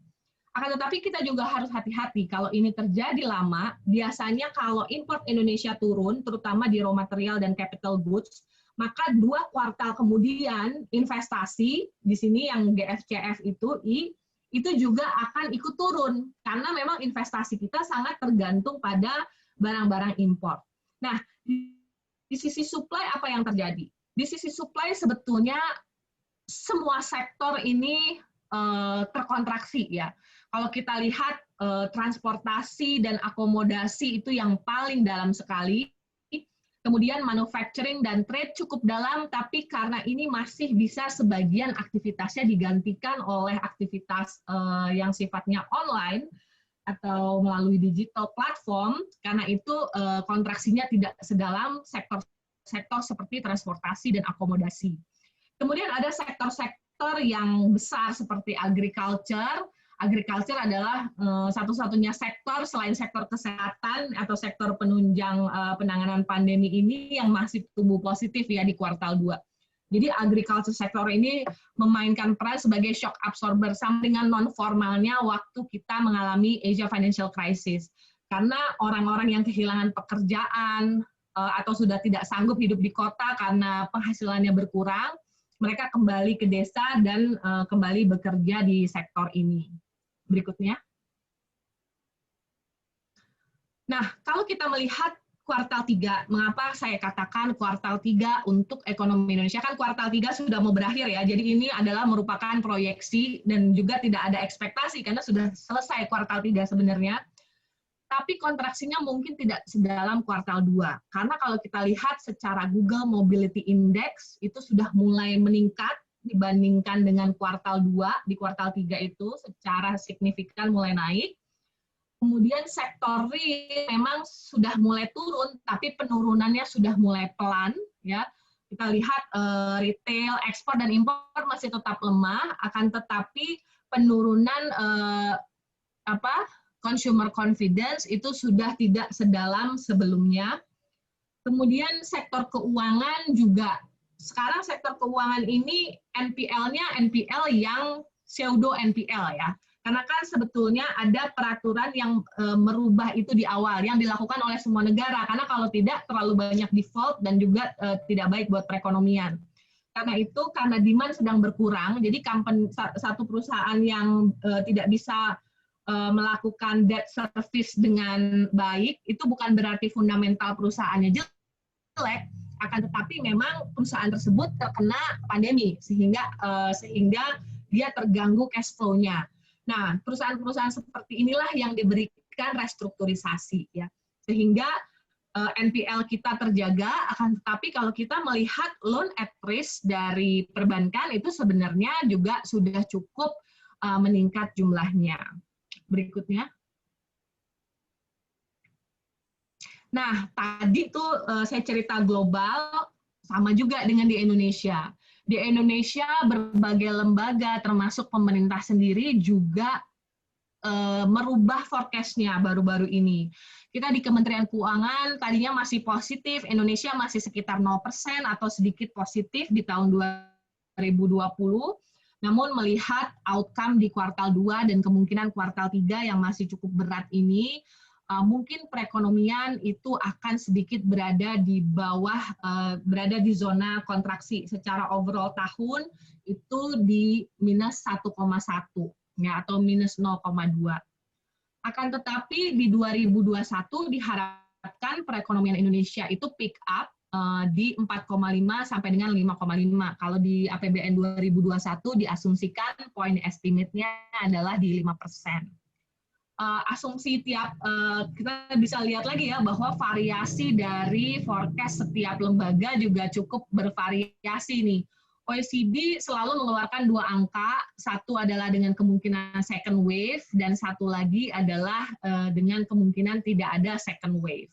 Akan tetapi kita juga harus hati-hati kalau ini terjadi lama, biasanya kalau import Indonesia turun, terutama di raw material dan capital goods, maka 2 kuartal kemudian investasi, di sini yang GFCF itu juga akan ikut turun, karena memang investasi kita sangat tergantung pada barang-barang impor. Nah, di sisi supply apa yang terjadi? Di sisi supply sebetulnya semua sektor ini terkontraksi ya. Kalau kita lihat transportasi dan akomodasi itu yang paling dalam sekali. Kemudian manufacturing dan trade cukup dalam, tapi karena ini masih bisa sebagian aktivitasnya digantikan oleh aktivitas yang sifatnya online atau melalui digital platform, karena itu kontraksinya tidak sedalam sektor seperti transportasi dan akomodasi. Kemudian ada sektor-sektor yang besar seperti agriculture. Agriculture adalah satu-satunya sektor selain sektor kesehatan atau sektor penunjang penanganan pandemi ini yang masih tumbuh positif ya di kuartal 2. Jadi agriculture sektor ini memainkan peran sebagai shock absorber sama dengan non-formalnya waktu kita mengalami Asia Financial Crisis. Karena orang-orang yang kehilangan pekerjaan atau sudah tidak sanggup hidup di kota karena penghasilannya berkurang, mereka kembali ke desa dan kembali bekerja di sektor ini. Berikutnya. Nah, kalau kita melihat kuartal 3, mengapa saya katakan kuartal 3 untuk ekonomi Indonesia? Kan kuartal 3 sudah mau berakhir ya, jadi ini adalah merupakan proyeksi dan juga tidak ada ekspektasi karena sudah selesai kuartal 3 sebenarnya. Tapi kontraksinya mungkin tidak sedalam kuartal 2. Karena kalau kita lihat secara Google Mobility Index itu sudah mulai meningkat dibandingkan dengan kuartal 2, di kuartal 3 itu secara signifikan mulai naik. Kemudian sektor real memang sudah mulai turun, tapi penurunannya sudah mulai pelan. Ya. Kita lihat retail, ekspor, dan impor masih tetap lemah, akan tetapi penurunan consumer confidence itu sudah tidak sedalam sebelumnya. Kemudian sektor keuangan juga. Sekarang sektor keuangan ini NPL-nya NPL yang pseudo NPL ya. Karena kan sebetulnya ada peraturan yang merubah itu di awal yang dilakukan oleh semua negara. Karena kalau tidak terlalu banyak default dan juga tidak baik buat perekonomian. Karena itu karena demand sedang berkurang, jadi satu perusahaan yang tidak bisa melakukan debt service dengan baik itu bukan berarti fundamental perusahaannya jelek. Akan tetapi memang perusahaan tersebut terkena pandemi sehingga dia terganggu cash flow-nya. Nah, perusahaan-perusahaan seperti inilah yang diberikan restrukturisasi ya. sehingga NPL kita terjaga. Akan tetapi kalau kita melihat loan at risk dari perbankan itu sebenarnya juga sudah cukup meningkat jumlahnya. Berikutnya. Nah, tadi tuh saya cerita global, sama juga dengan di Indonesia. Di Indonesia berbagai lembaga termasuk pemerintah sendiri juga merubah forecast-nya baru-baru ini. Kita di Kementerian Keuangan tadinya masih positif, Indonesia masih sekitar 0% atau sedikit positif di tahun 2020, namun melihat outcome di kuartal 2 dan kemungkinan kuartal 3 yang masih cukup berat ini, mungkin perekonomian itu akan sedikit berada di bawah, berada di zona kontraksi. Secara overall tahun itu di minus 1,1 ya, atau minus 0,2. Akan tetapi di 2021 diharapkan perekonomian Indonesia itu pick up di 4,5 sampai dengan 5,5. Kalau di APBN 2021 diasumsikan poin estimate-nya adalah di 5%. Asumsi tiap kita bisa lihat lagi ya bahwa variasi dari forecast setiap lembaga juga cukup bervariasi nih. OECD selalu mengeluarkan 2 angka, satu adalah dengan kemungkinan second wave dan satu lagi adalah dengan kemungkinan tidak ada second wave.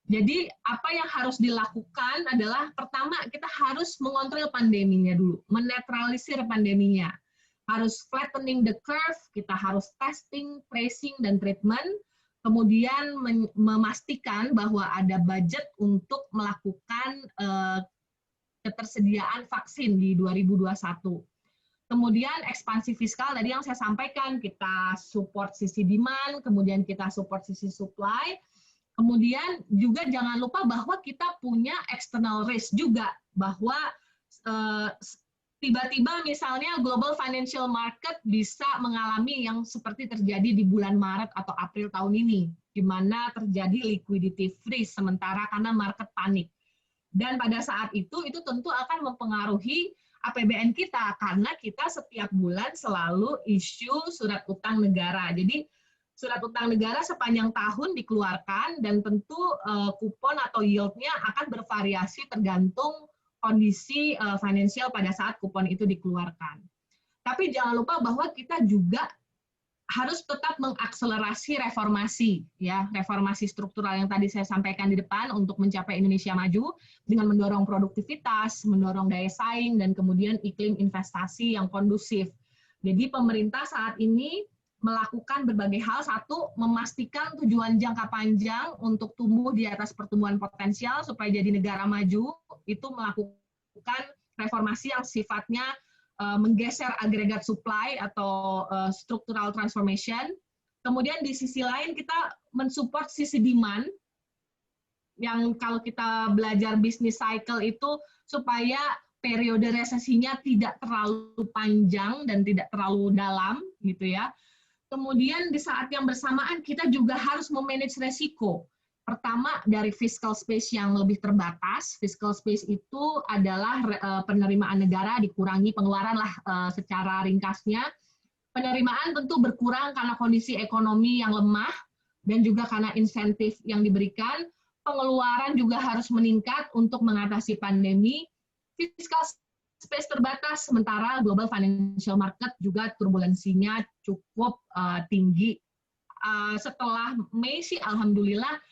Jadi apa yang harus dilakukan adalah pertama kita harus mengontrol pandeminya dulu, menetralisir pandeminya. Harus flattening the curve, kita harus testing, tracing, dan treatment, kemudian memastikan bahwa ada budget untuk melakukan ketersediaan vaksin di 2021. Kemudian ekspansi fiskal, tadi yang saya sampaikan, kita support sisi demand, kemudian kita support sisi supply, kemudian juga jangan lupa bahwa kita punya external risk juga, bahwa tiba-tiba misalnya global financial market bisa mengalami yang seperti terjadi di bulan Maret atau April tahun ini, di mana terjadi liquidity freeze sementara karena market panik. Dan pada saat itu tentu akan mempengaruhi APBN kita, karena kita setiap bulan selalu issue surat utang negara. Jadi surat utang negara sepanjang tahun dikeluarkan, dan tentu kupon atau yield-nya akan bervariasi tergantung kondisi finansial pada saat kupon itu dikeluarkan. Tapi jangan lupa bahwa kita juga harus tetap mengakselerasi reformasi, ya, reformasi struktural yang tadi saya sampaikan di depan untuk mencapai Indonesia maju dengan mendorong produktivitas, mendorong daya saing, dan kemudian iklim investasi yang kondusif. Jadi pemerintah saat ini melakukan berbagai hal. Satu, memastikan tujuan jangka panjang untuk tumbuh di atas pertumbuhan potensial supaya jadi negara maju, itu melakukan reformasi yang sifatnya menggeser agregat supply atau structural transformation. Kemudian di sisi lain kita mensupport sisi demand, yang kalau kita belajar business cycle itu supaya periode resesinya tidak terlalu panjang dan tidak terlalu dalam, gitu ya. Kemudian di saat yang bersamaan kita juga harus memanage resiko. Pertama, dari fiscal space yang lebih terbatas. Fiscal space itu adalah penerimaan negara dikurangi pengeluaran lah secara ringkasnya. Penerimaan tentu berkurang karena kondisi ekonomi yang lemah dan juga karena insentif yang diberikan. Pengeluaran juga harus meningkat untuk mengatasi pandemi. Fiscal space terbatas, sementara global financial market juga turbulensinya cukup tinggi. Setelah Mei sih alhamdulillah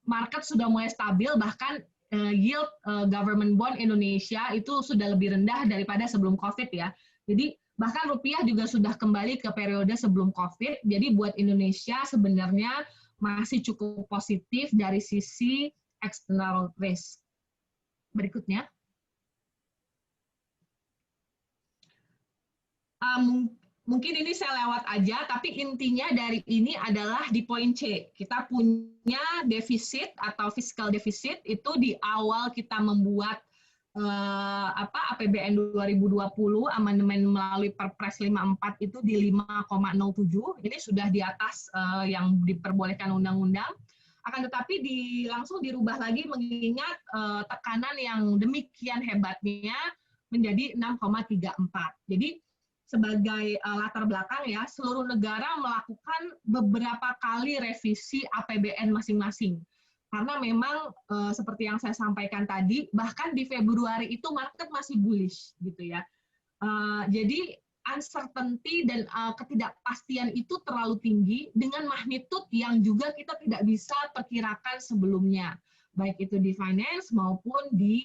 market sudah mulai stabil, bahkan yield government bond Indonesia itu sudah lebih rendah daripada sebelum COVID ya. Jadi bahkan rupiah juga sudah kembali ke periode sebelum COVID. Jadi buat Indonesia sebenarnya masih cukup positif dari sisi external risk. Berikutnya. Mungkin ini saya lewat aja, tapi intinya dari ini adalah di poin C. Kita punya defisit atau fiscal deficit itu di awal kita membuat APBN 2020, amandemen melalui Perpres 54 itu di 5,07. Ini sudah di atas yang diperbolehkan undang-undang. Akan tetapi langsung dirubah lagi mengingat tekanan yang demikian hebatnya menjadi 6,34. Jadi sebagai latar belakang ya, seluruh negara melakukan beberapa kali revisi APBN masing-masing. Karena memang seperti yang saya sampaikan tadi, bahkan di Februari itu market masih bullish gitu ya. Jadi uncertainty dan ketidakpastian itu terlalu tinggi dengan magnitude yang juga kita tidak bisa perkirakan sebelumnya, baik itu di finance maupun di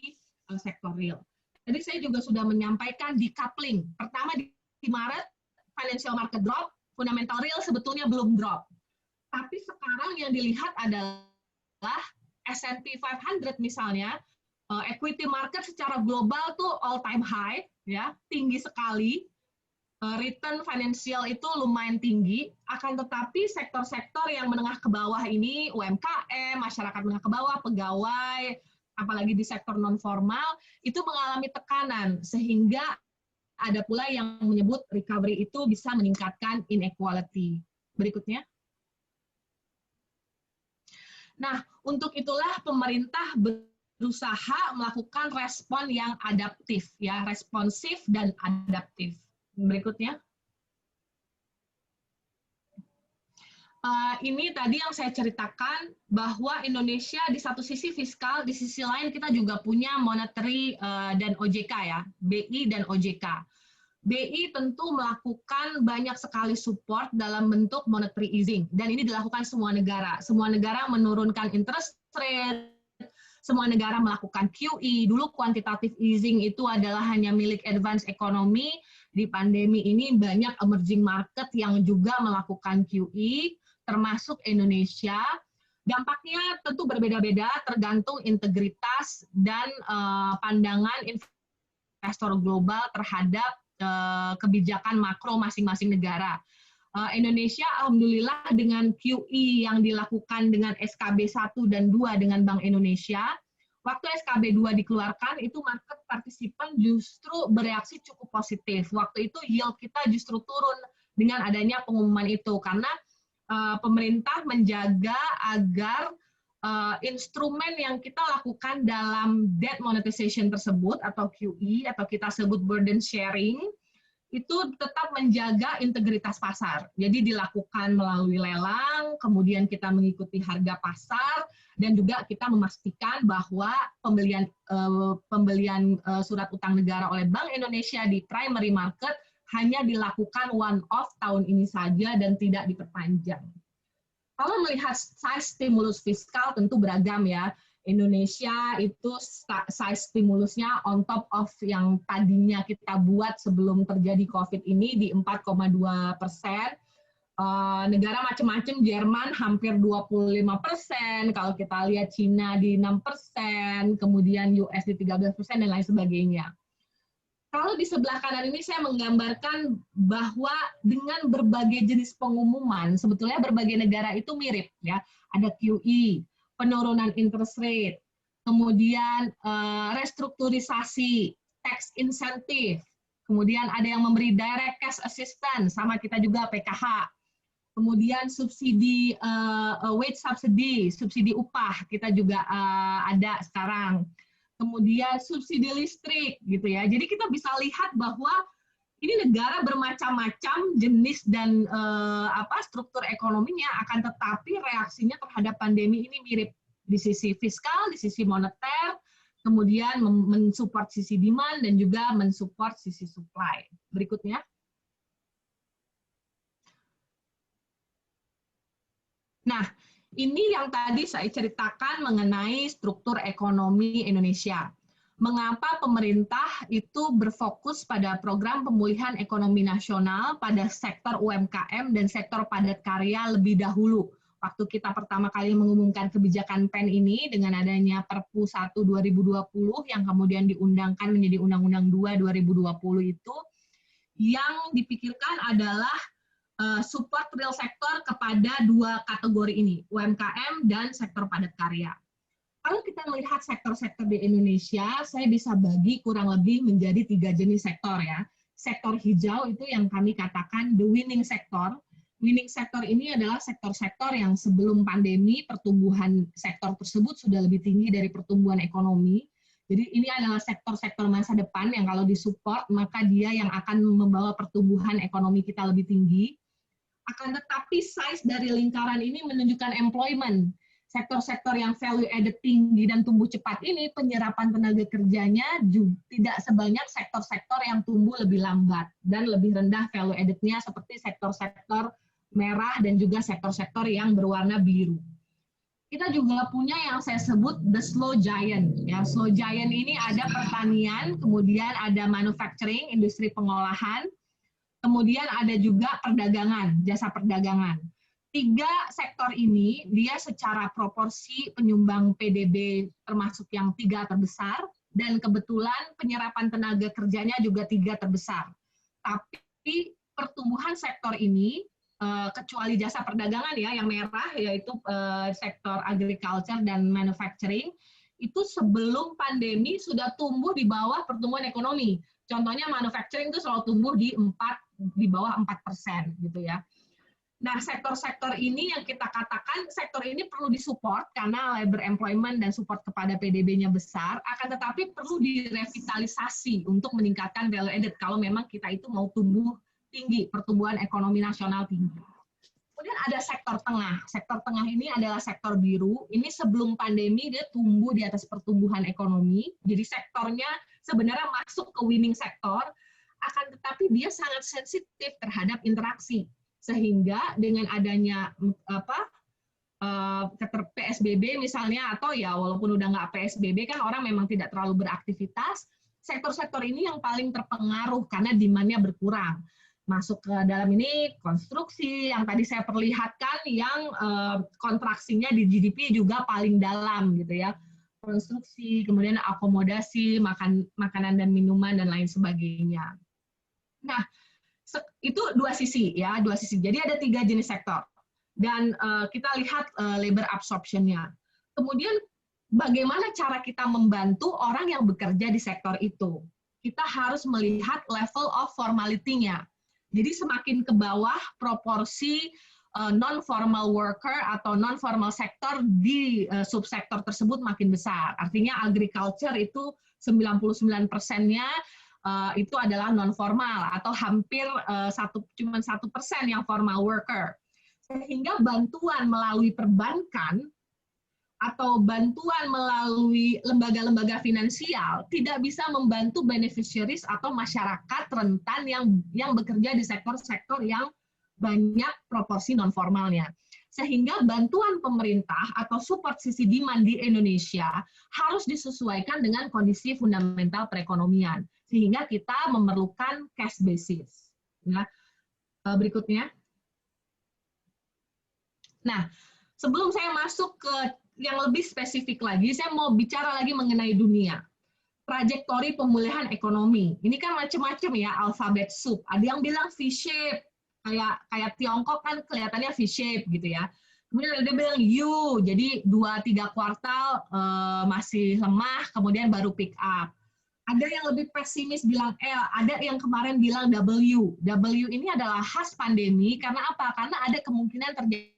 sektor real. Tadi saya juga sudah menyampaikan decoupling. Pertama di Maret, financial market drop, fundamental real sebetulnya belum drop. Tapi sekarang yang dilihat adalah S&P 500 misalnya, equity market secara global tuh all time high, ya, tinggi sekali. Return financial itu lumayan tinggi, akan tetapi sektor-sektor yang menengah ke bawah ini, UMKM, masyarakat menengah ke bawah, pegawai, apalagi di sektor non formal, itu mengalami tekanan, sehingga ada pula yang menyebut recovery itu bisa meningkatkan inequality. Berikutnya. Nah, untuk itulah pemerintah berusaha melakukan respon yang adaptif, ya, responsif dan adaptif. Berikutnya. Ini tadi yang saya ceritakan bahwa Indonesia di satu sisi fiskal, di sisi lain kita juga punya monetary dan OJK ya, BI dan OJK. BI tentu melakukan banyak sekali support dalam bentuk monetary easing, dan ini dilakukan semua negara. Semua negara menurunkan interest rate, semua negara melakukan QE. Dulu quantitative easing itu adalah hanya milik advanced economy. Di pandemi ini banyak emerging market yang juga melakukan QE, termasuk Indonesia. Dampaknya tentu berbeda-beda tergantung integritas dan pandangan investor global terhadap kebijakan makro masing-masing negara. Indonesia alhamdulillah dengan QE yang dilakukan dengan SKB 1 dan 2 dengan Bank Indonesia, waktu SKB 2 dikeluarkan itu market partisipan justru bereaksi cukup positif. Waktu itu yield kita justru turun dengan adanya pengumuman itu, karena pemerintah menjaga agar instrumen yang kita lakukan dalam debt monetization tersebut atau QE atau kita sebut burden sharing itu tetap menjaga integritas pasar. Jadi dilakukan melalui lelang, kemudian kita mengikuti harga pasar, dan juga kita memastikan bahwa pembelian surat utang negara oleh Bank Indonesia di primary market hanya dilakukan one-off tahun ini saja dan tidak diperpanjang. Kalau melihat size stimulus fiskal tentu beragam ya. Indonesia itu size stimulusnya on top of yang tadinya kita buat sebelum terjadi COVID ini di 4,2%. Negara macam-macam, Jerman hampir 25%, kalau kita lihat Cina di 6%, kemudian US di 13% dan lain sebagainya. Kalau di sebelah kanan ini saya menggambarkan bahwa dengan berbagai jenis pengumuman, sebetulnya berbagai negara itu mirip ya. Ada QE, penurunan interest rate, kemudian restrukturisasi, tax incentive, kemudian ada yang memberi direct cash assistance, sama kita juga PKH, kemudian subsidi wage subsidy, subsidi upah kita juga ada sekarang. Kemudian subsidi listrik gitu ya. Jadi kita bisa lihat bahwa ini negara bermacam-macam jenis dan struktur ekonominya, akan tetapi reaksinya terhadap pandemi ini mirip di sisi fiskal, di sisi moneter, kemudian mensupport sisi demand dan juga mensupport sisi supply. Berikutnya. Nah, ini yang tadi saya ceritakan mengenai struktur ekonomi Indonesia. Mengapa pemerintah itu berfokus pada program pemulihan ekonomi nasional pada sektor UMKM dan sektor padat karya lebih dahulu. Waktu kita pertama kali mengumumkan kebijakan PEN ini dengan adanya Perpu 1 2020 yang kemudian diundangkan menjadi Undang-Undang 2 2020 itu, yang dipikirkan adalah support real sektor kepada dua kategori ini, UMKM dan sektor padat karya. Kalau kita melihat sektor-sektor di Indonesia, saya bisa bagi kurang lebih menjadi 3 jenis sektor ya. Sektor hijau itu yang kami katakan the winning sector. Winning sector ini adalah sektor-sektor yang sebelum pandemi pertumbuhan sektor tersebut sudah lebih tinggi dari pertumbuhan ekonomi. Jadi ini adalah sektor-sektor masa depan yang kalau disupport maka dia yang akan membawa pertumbuhan ekonomi kita lebih tinggi. Akan tetapi size dari lingkaran ini menunjukkan employment, sektor-sektor yang value added tinggi dan tumbuh cepat ini penyerapan tenaga kerjanya juga tidak sebanyak sektor-sektor yang tumbuh lebih lambat dan lebih rendah value added-nya seperti sektor-sektor merah dan juga sektor-sektor yang berwarna biru. Kita juga punya yang saya sebut the slow giant. Ya, slow giant ini ada pertanian, kemudian ada manufacturing, industri pengolahan, kemudian ada juga perdagangan, jasa perdagangan. 3 sektor ini dia secara proporsi penyumbang PDB termasuk yang 3 terbesar dan kebetulan penyerapan tenaga kerjanya juga 3 terbesar. Tapi pertumbuhan sektor ini kecuali jasa perdagangan ya yang merah yaitu sektor agriculture dan manufacturing itu sebelum pandemi sudah tumbuh di bawah pertumbuhan ekonomi. Contohnya manufacturing itu selalu tumbuh di bawah 4% gitu ya. Nah, sektor-sektor ini yang kita katakan sektor ini perlu disupport karena labor employment dan support kepada PDB-nya besar, akan tetapi perlu direvitalisasi untuk meningkatkan value added kalau memang kita itu mau tumbuh tinggi, pertumbuhan ekonomi nasional tinggi. Kemudian ada sektor tengah. Sektor tengah ini adalah sektor biru. Ini sebelum pandemi dia tumbuh di atas pertumbuhan ekonomi. Jadi sektornya sebenarnya masuk ke winning sektor, akan tetapi dia sangat sensitif terhadap interaksi. Sehingga dengan adanya PSBB misalnya, atau ya walaupun udah nggak PSBB kan orang memang tidak terlalu beraktivitas, sektor-sektor ini yang paling terpengaruh karena demand-nya berkurang. Masuk ke dalam ini konstruksi, yang tadi saya perlihatkan, yang kontraksinya di GDP juga paling dalam gitu ya. Konstruksi, kemudian akomodasi, makanan dan minuman, dan lain sebagainya. Nah, itu 2 sisi ya, 2 sisi. Jadi ada 3 jenis sektor dan kita lihat labor absorption-nya. Kemudian bagaimana cara kita membantu orang yang bekerja di sektor itu? Kita harus melihat level of formality-nya. Jadi semakin ke bawah proporsi non-formal worker atau non-formal sektor di subsektor tersebut makin besar. Artinya agriculture itu 99%-nya itu adalah non-formal atau hampir cuma 1% yang formal worker. Sehingga bantuan melalui perbankan atau bantuan melalui lembaga-lembaga finansial tidak bisa membantu beneficiaries atau masyarakat rentan yang bekerja di sektor-sektor yang banyak proporsi non-formalnya. Sehingga bantuan pemerintah atau support sisi demand di Indonesia harus disesuaikan dengan kondisi fundamental perekonomian. Sehingga kita memerlukan cash basis. Ya. Berikutnya. Nah, sebelum saya masuk ke yang lebih spesifik lagi, saya mau bicara lagi mengenai dunia. Trajektori pemulihan ekonomi. Ini kan macam-macam ya, alfabet soup. Ada yang bilang V-shape, kayak Tiongkok kan kelihatannya V-shape gitu ya. Kemudian ada yang bilang U, jadi 2-3 kuartal masih lemah, kemudian baru pick up. Ada yang lebih pesimis bilang L, ada yang kemarin bilang W. W ini adalah khas pandemi, karena apa? Karena ada kemungkinan terjadi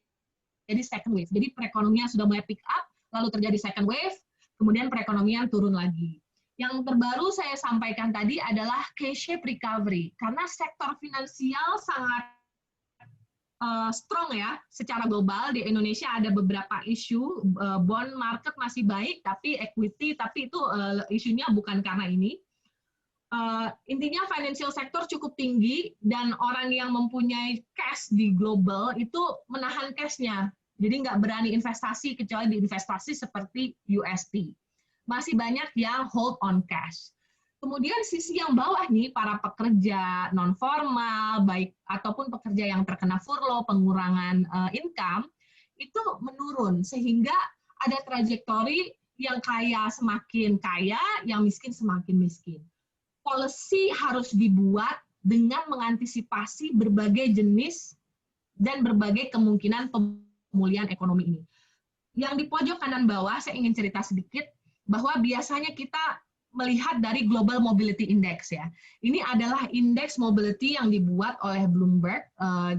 second wave. Jadi perekonomian sudah mulai pick up, lalu terjadi second wave, kemudian perekonomian turun lagi. Yang terbaru saya sampaikan tadi adalah K-shape recovery, karena sektor finansial sangat strong ya, secara global. Di Indonesia ada beberapa isu, bond market masih baik, tapi equity, tapi itu isunya bukan karena ini. Intinya financial sector cukup tinggi, dan orang yang mempunyai cash di global itu menahan cash-nya. Jadi nggak berani investasi, kecuali di investasi seperti UST. Masih banyak yang hold on cash. Kemudian sisi yang bawah nih, para pekerja non-formal, baik ataupun pekerja yang terkena furlough, pengurangan income, itu menurun. Sehingga ada trajektori yang kaya semakin kaya, yang miskin semakin miskin. Policy harus dibuat dengan mengantisipasi berbagai jenis dan berbagai kemungkinan pemulihan ekonomi ini. Yang di pojok kanan bawah, saya ingin cerita sedikit, bahwa biasanya kita melihat dari Global Mobility Index ya. Ini adalah indeks mobility yang dibuat oleh Bloomberg.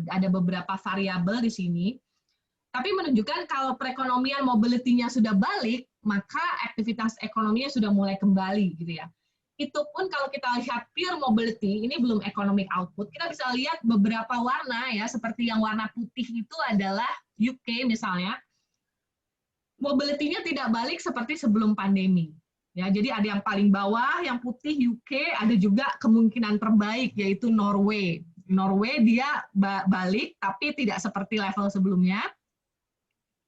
Ada beberapa variabel di sini. Tapi menunjukkan kalau perekonomian mobility-nya sudah balik, maka aktivitas ekonominya sudah mulai kembali gitu ya. Itu pun kalau kita lihat pure mobility, ini belum economic output, kita bisa lihat beberapa warna ya, seperti yang warna putih itu adalah UK misalnya. mobility-nya tidak balik seperti sebelum pandemi. Ya, jadi ada yang paling bawah, yang putih UK, ada juga kemungkinan terbaik yaitu Norway. Norway dia balik tapi tidak seperti level sebelumnya.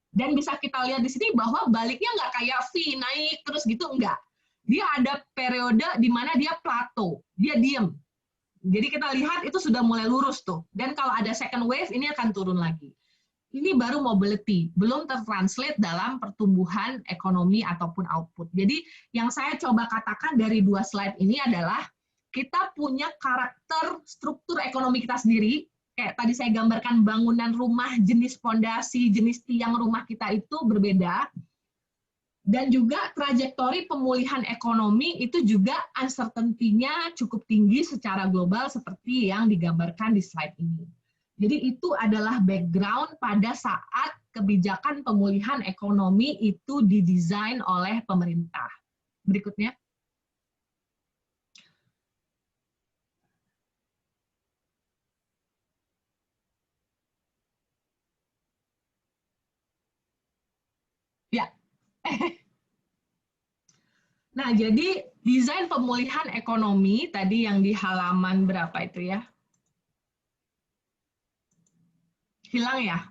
Dan bisa kita lihat di sini bahwa baliknya nggak kayak V, naik terus gitu, enggak. Dia ada periode di mana dia plateau, dia diem. Jadi kita lihat itu sudah mulai lurus tuh. Dan kalau ada second wave, ini akan turun lagi. Ini baru mobility, belum tertranslate dalam pertumbuhan ekonomi ataupun output. Jadi yang saya coba katakan dari 2 slide ini adalah kita punya karakter struktur ekonomi kita sendiri. Kayak tadi saya gambarkan bangunan rumah, jenis pondasi, jenis tiang rumah kita itu berbeda. Dan juga trajektori pemulihan ekonomi itu juga uncertainty-nya cukup tinggi secara global seperti yang digambarkan di slide ini. Jadi itu adalah background pada saat kebijakan pemulihan ekonomi itu didesain oleh pemerintah. Berikutnya. Ya. Nah, jadi desain pemulihan ekonomi tadi yang di halaman berapa itu ya? Hilang ya?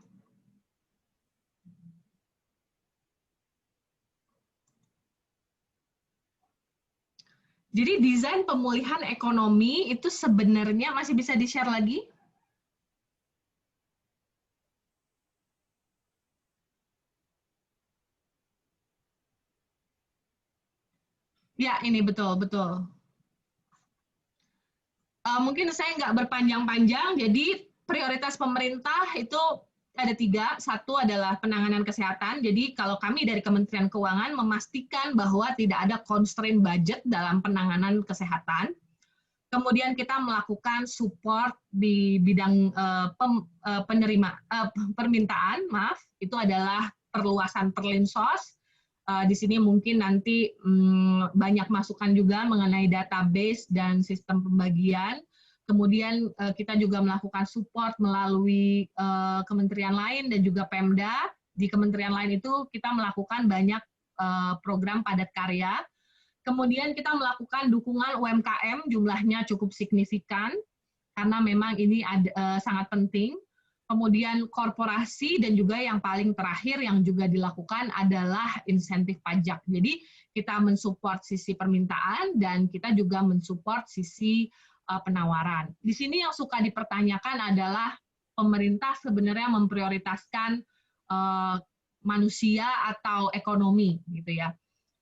Jadi desain pemulihan ekonomi itu sebenarnya masih bisa di-share lagi? Ya, ini betul. Mungkin saya nggak berpanjang-panjang, jadi prioritas pemerintah itu ada 3. Satu adalah penanganan kesehatan. Jadi kalau kami dari Kementerian Keuangan memastikan bahwa tidak ada constraint budget dalam penanganan kesehatan. Kemudian kita melakukan support di bidang permintaan, itu adalah perluasan perlinsos. Di sini mungkin nanti banyak masukan juga mengenai database dan sistem pembagian. Kemudian kita juga melakukan support melalui kementerian lain dan juga Pemda. Di kementerian lain itu kita melakukan banyak program padat karya. Kemudian kita melakukan dukungan UMKM, jumlahnya cukup signifikan, karena memang ini sangat penting. Kemudian korporasi dan juga yang paling terakhir yang juga dilakukan adalah insentif pajak. Jadi kita mensupport sisi permintaan dan kita juga mensupport sisi penawaran. Di sini yang suka dipertanyakan adalah pemerintah sebenarnya memprioritaskan manusia atau ekonomi, gitu ya.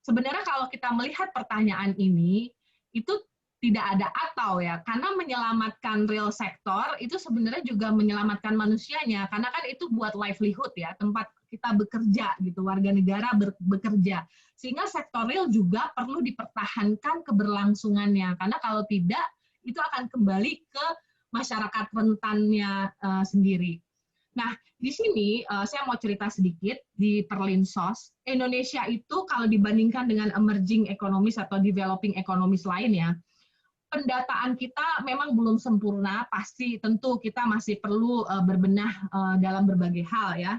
Sebenarnya kalau kita melihat pertanyaan ini, itu tidak ada atau ya, karena menyelamatkan real sektor itu sebenarnya juga menyelamatkan manusianya, karena kan itu buat livelihood ya, tempat kita bekerja gitu, warga negara bekerja, sehingga sektor real juga perlu dipertahankan keberlangsungannya, karena kalau tidak itu akan kembali ke masyarakat rentannya sendiri. Nah, di sini saya mau cerita sedikit di Perlinsos. Indonesia itu kalau dibandingkan dengan emerging economies atau developing economies lainnya, pendataan kita memang belum sempurna, pasti tentu kita masih perlu berbenah dalam berbagai hal ya,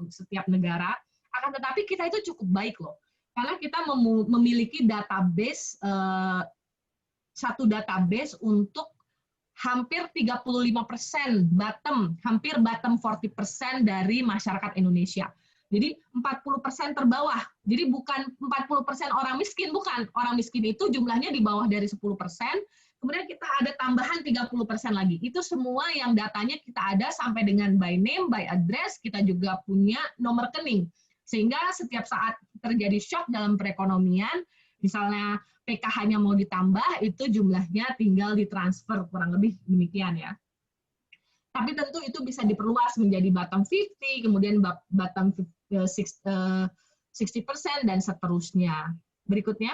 setiap negara. Akan tetapi kita itu cukup baik loh, karena kita memiliki database, satu database untuk hampir 35% hampir bottom 40% dari masyarakat Indonesia. Jadi 40% terbawah. Jadi bukan 40% orang miskin, bukan. Orang miskin itu jumlahnya di bawah dari 10%, kemudian kita ada tambahan 30% lagi. Itu semua yang datanya kita ada sampai dengan by name, by address, kita juga punya nomor rekening. Sehingga setiap saat terjadi shock dalam perekonomian, misalnya PKH-nya mau ditambah, itu jumlahnya tinggal ditransfer, kurang lebih demikian ya. Tapi tentu itu bisa diperluas menjadi bottom 50, kemudian bottom 60% dan seterusnya. Berikutnya.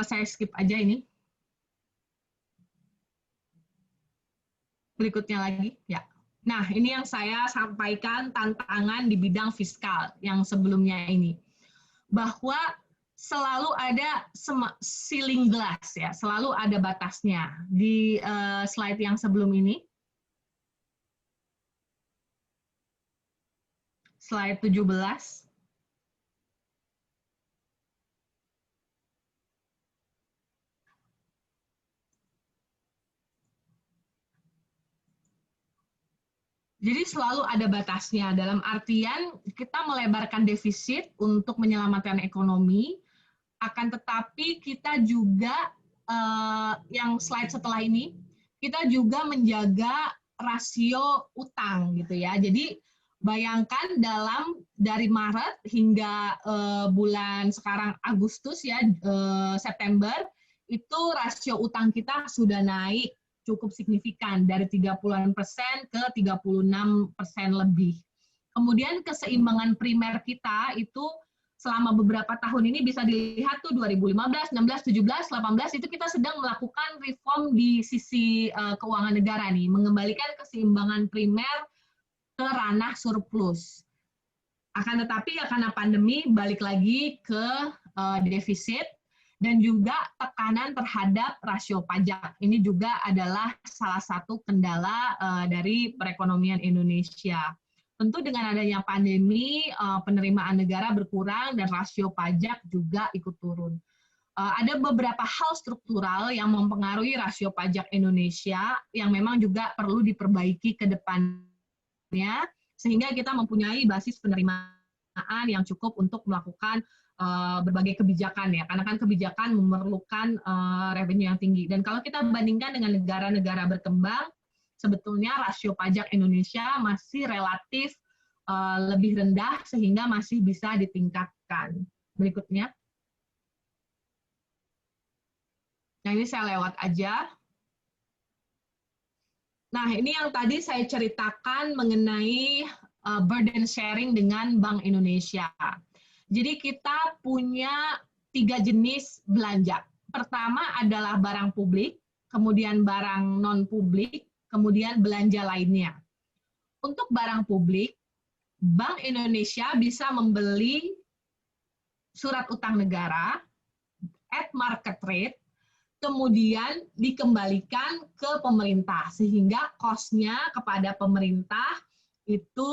Saya skip aja ini. Berikutnya lagi, ya. Nah, ini yang saya sampaikan tantangan di bidang fiskal yang sebelumnya ini. Bahwa selalu ada ceiling glass ya, selalu ada batasnya. Di slide yang sebelum ini, slide 17. Jadi selalu ada batasnya, dalam artian kita melebarkan defisit untuk menyelamatkan ekonomi, akan tetapi kita juga, yang slide setelah ini, kita juga menjaga rasio utang gitu ya. Jadi bayangkan dari Maret hingga bulan sekarang Agustus ya, September, itu rasio utang kita sudah naik cukup signifikan dari 30% ke 36% lebih. Kemudian keseimbangan primer kita itu selama beberapa tahun ini bisa dilihat tuh 2015, 16, 17, 18 itu kita sedang melakukan reform di sisi keuangan negara nih, mengembalikan keseimbangan primer ke ranah surplus. Akan tetapi karena pandemi balik lagi ke defisit, dan juga tekanan terhadap rasio pajak. Ini juga adalah salah satu kendala dari perekonomian Indonesia. Tentu dengan adanya pandemi, penerimaan negara berkurang dan rasio pajak juga ikut turun. Ada beberapa hal struktural yang mempengaruhi rasio pajak Indonesia yang memang juga perlu diperbaiki ke depannya, sehingga kita mempunyai basis penerimaan yang cukup untuk melakukan berbagai kebijakan ya, karena kan kebijakan memerlukan revenue yang tinggi. Dan kalau kita bandingkan dengan negara-negara berkembang, sebetulnya rasio pajak Indonesia masih relatif lebih rendah sehingga masih bisa ditingkatkan. Berikutnya. Nah ini saya lewat aja. Nah ini yang tadi saya ceritakan mengenai burden sharing dengan Bank Indonesia. Jadi kita punya 3 jenis belanja. Pertama adalah barang publik, kemudian barang non-publik, kemudian belanja lainnya. Untuk barang publik, Bank Indonesia bisa membeli surat utang negara at market rate, kemudian dikembalikan ke pemerintah, sehingga cost-nya kepada pemerintah itu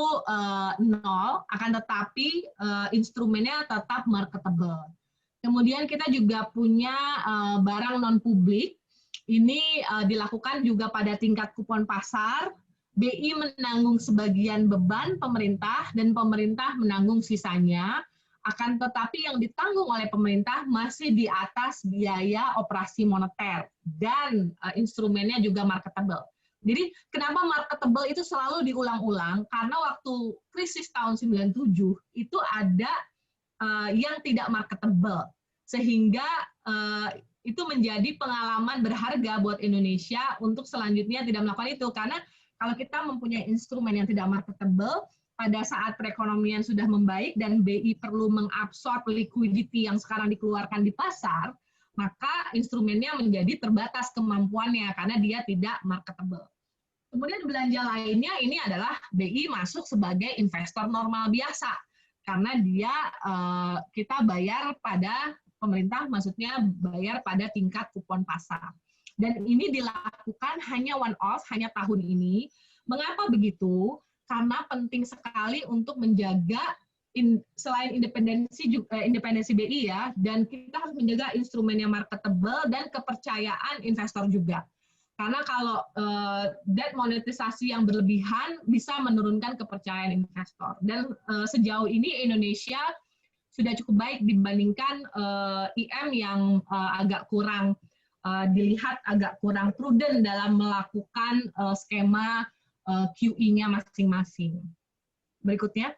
nol, akan tetapi instrumennya tetap marketable. Kemudian kita juga punya barang non-publik, ini dilakukan juga pada tingkat kupon pasar, BI menanggung sebagian beban pemerintah dan pemerintah menanggung sisanya, akan tetapi yang ditanggung oleh pemerintah masih di atas biaya operasi moneter dan instrumennya juga marketable. Jadi kenapa marketable itu selalu diulang-ulang? Karena waktu krisis tahun 97 itu ada yang tidak marketable, sehingga itu menjadi pengalaman berharga buat Indonesia untuk selanjutnya tidak melakukan itu. Karena kalau kita mempunyai instrumen yang tidak marketable, pada saat perekonomian sudah membaik dan BI perlu mengabsorb liquidity yang sekarang dikeluarkan di pasar, maka instrumennya menjadi terbatas kemampuannya karena dia tidak marketable. Kemudian belanja lainnya ini adalah BI masuk sebagai investor normal biasa karena dia kita bayar pada pemerintah, maksudnya bayar pada tingkat kupon pasar. Dan ini dilakukan hanya one off, hanya tahun ini. Mengapa begitu? Karena penting sekali untuk menjaga selain independensi BI ya, dan kita harus menjaga instrumen yang marketable dan kepercayaan investor juga. Karena kalau debt monetisasi yang berlebihan bisa menurunkan kepercayaan investor. Dan sejauh ini Indonesia sudah cukup baik dibandingkan IM yang agak kurang dilihat agak kurang prudent dalam melakukan skema QE-nya masing-masing. Berikutnya.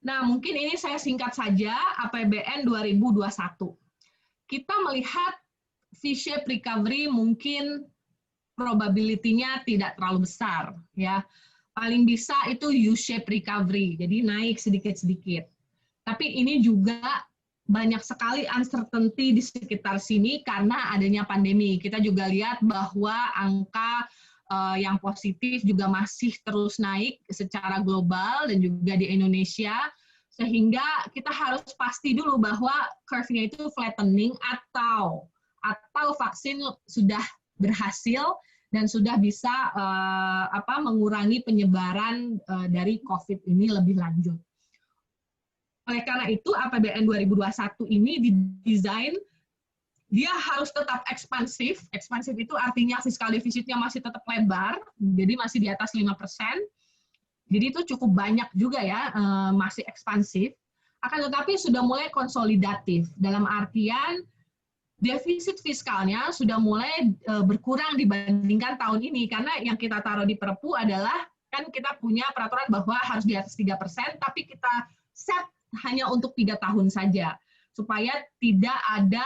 Nah, mungkin ini saya singkat saja APBN 2021. Kita melihat V-shape recovery mungkin probability-nya tidak terlalu besar, ya. Paling bisa itu U-shape recovery, jadi naik sedikit-sedikit. Tapi ini juga banyak sekali uncertainty di sekitar sini karena adanya pandemi. Kita juga lihat bahwa angka yang positif juga masih terus naik secara global dan juga di Indonesia, sehingga kita harus pasti dulu bahwa curve-nya itu flattening atau vaksin sudah berhasil dan sudah bisa mengurangi penyebaran dari COVID ini lebih lanjut. Oleh karena itu, APBN 2021 ini didesain dia harus tetap ekspansif. Ekspansif itu artinya fiskal defisitnya masih tetap lebar, jadi masih di atas 5%. Jadi itu cukup banyak juga ya, masih ekspansif. Akan tetapi sudah mulai konsolidatif, dalam artian defisit fiskalnya sudah mulai berkurang dibandingkan tahun ini, karena yang kita taruh di Perpu adalah, kan kita punya peraturan bahwa harus di atas 3%, tapi kita set hanya untuk 3 tahun saja, supaya tidak ada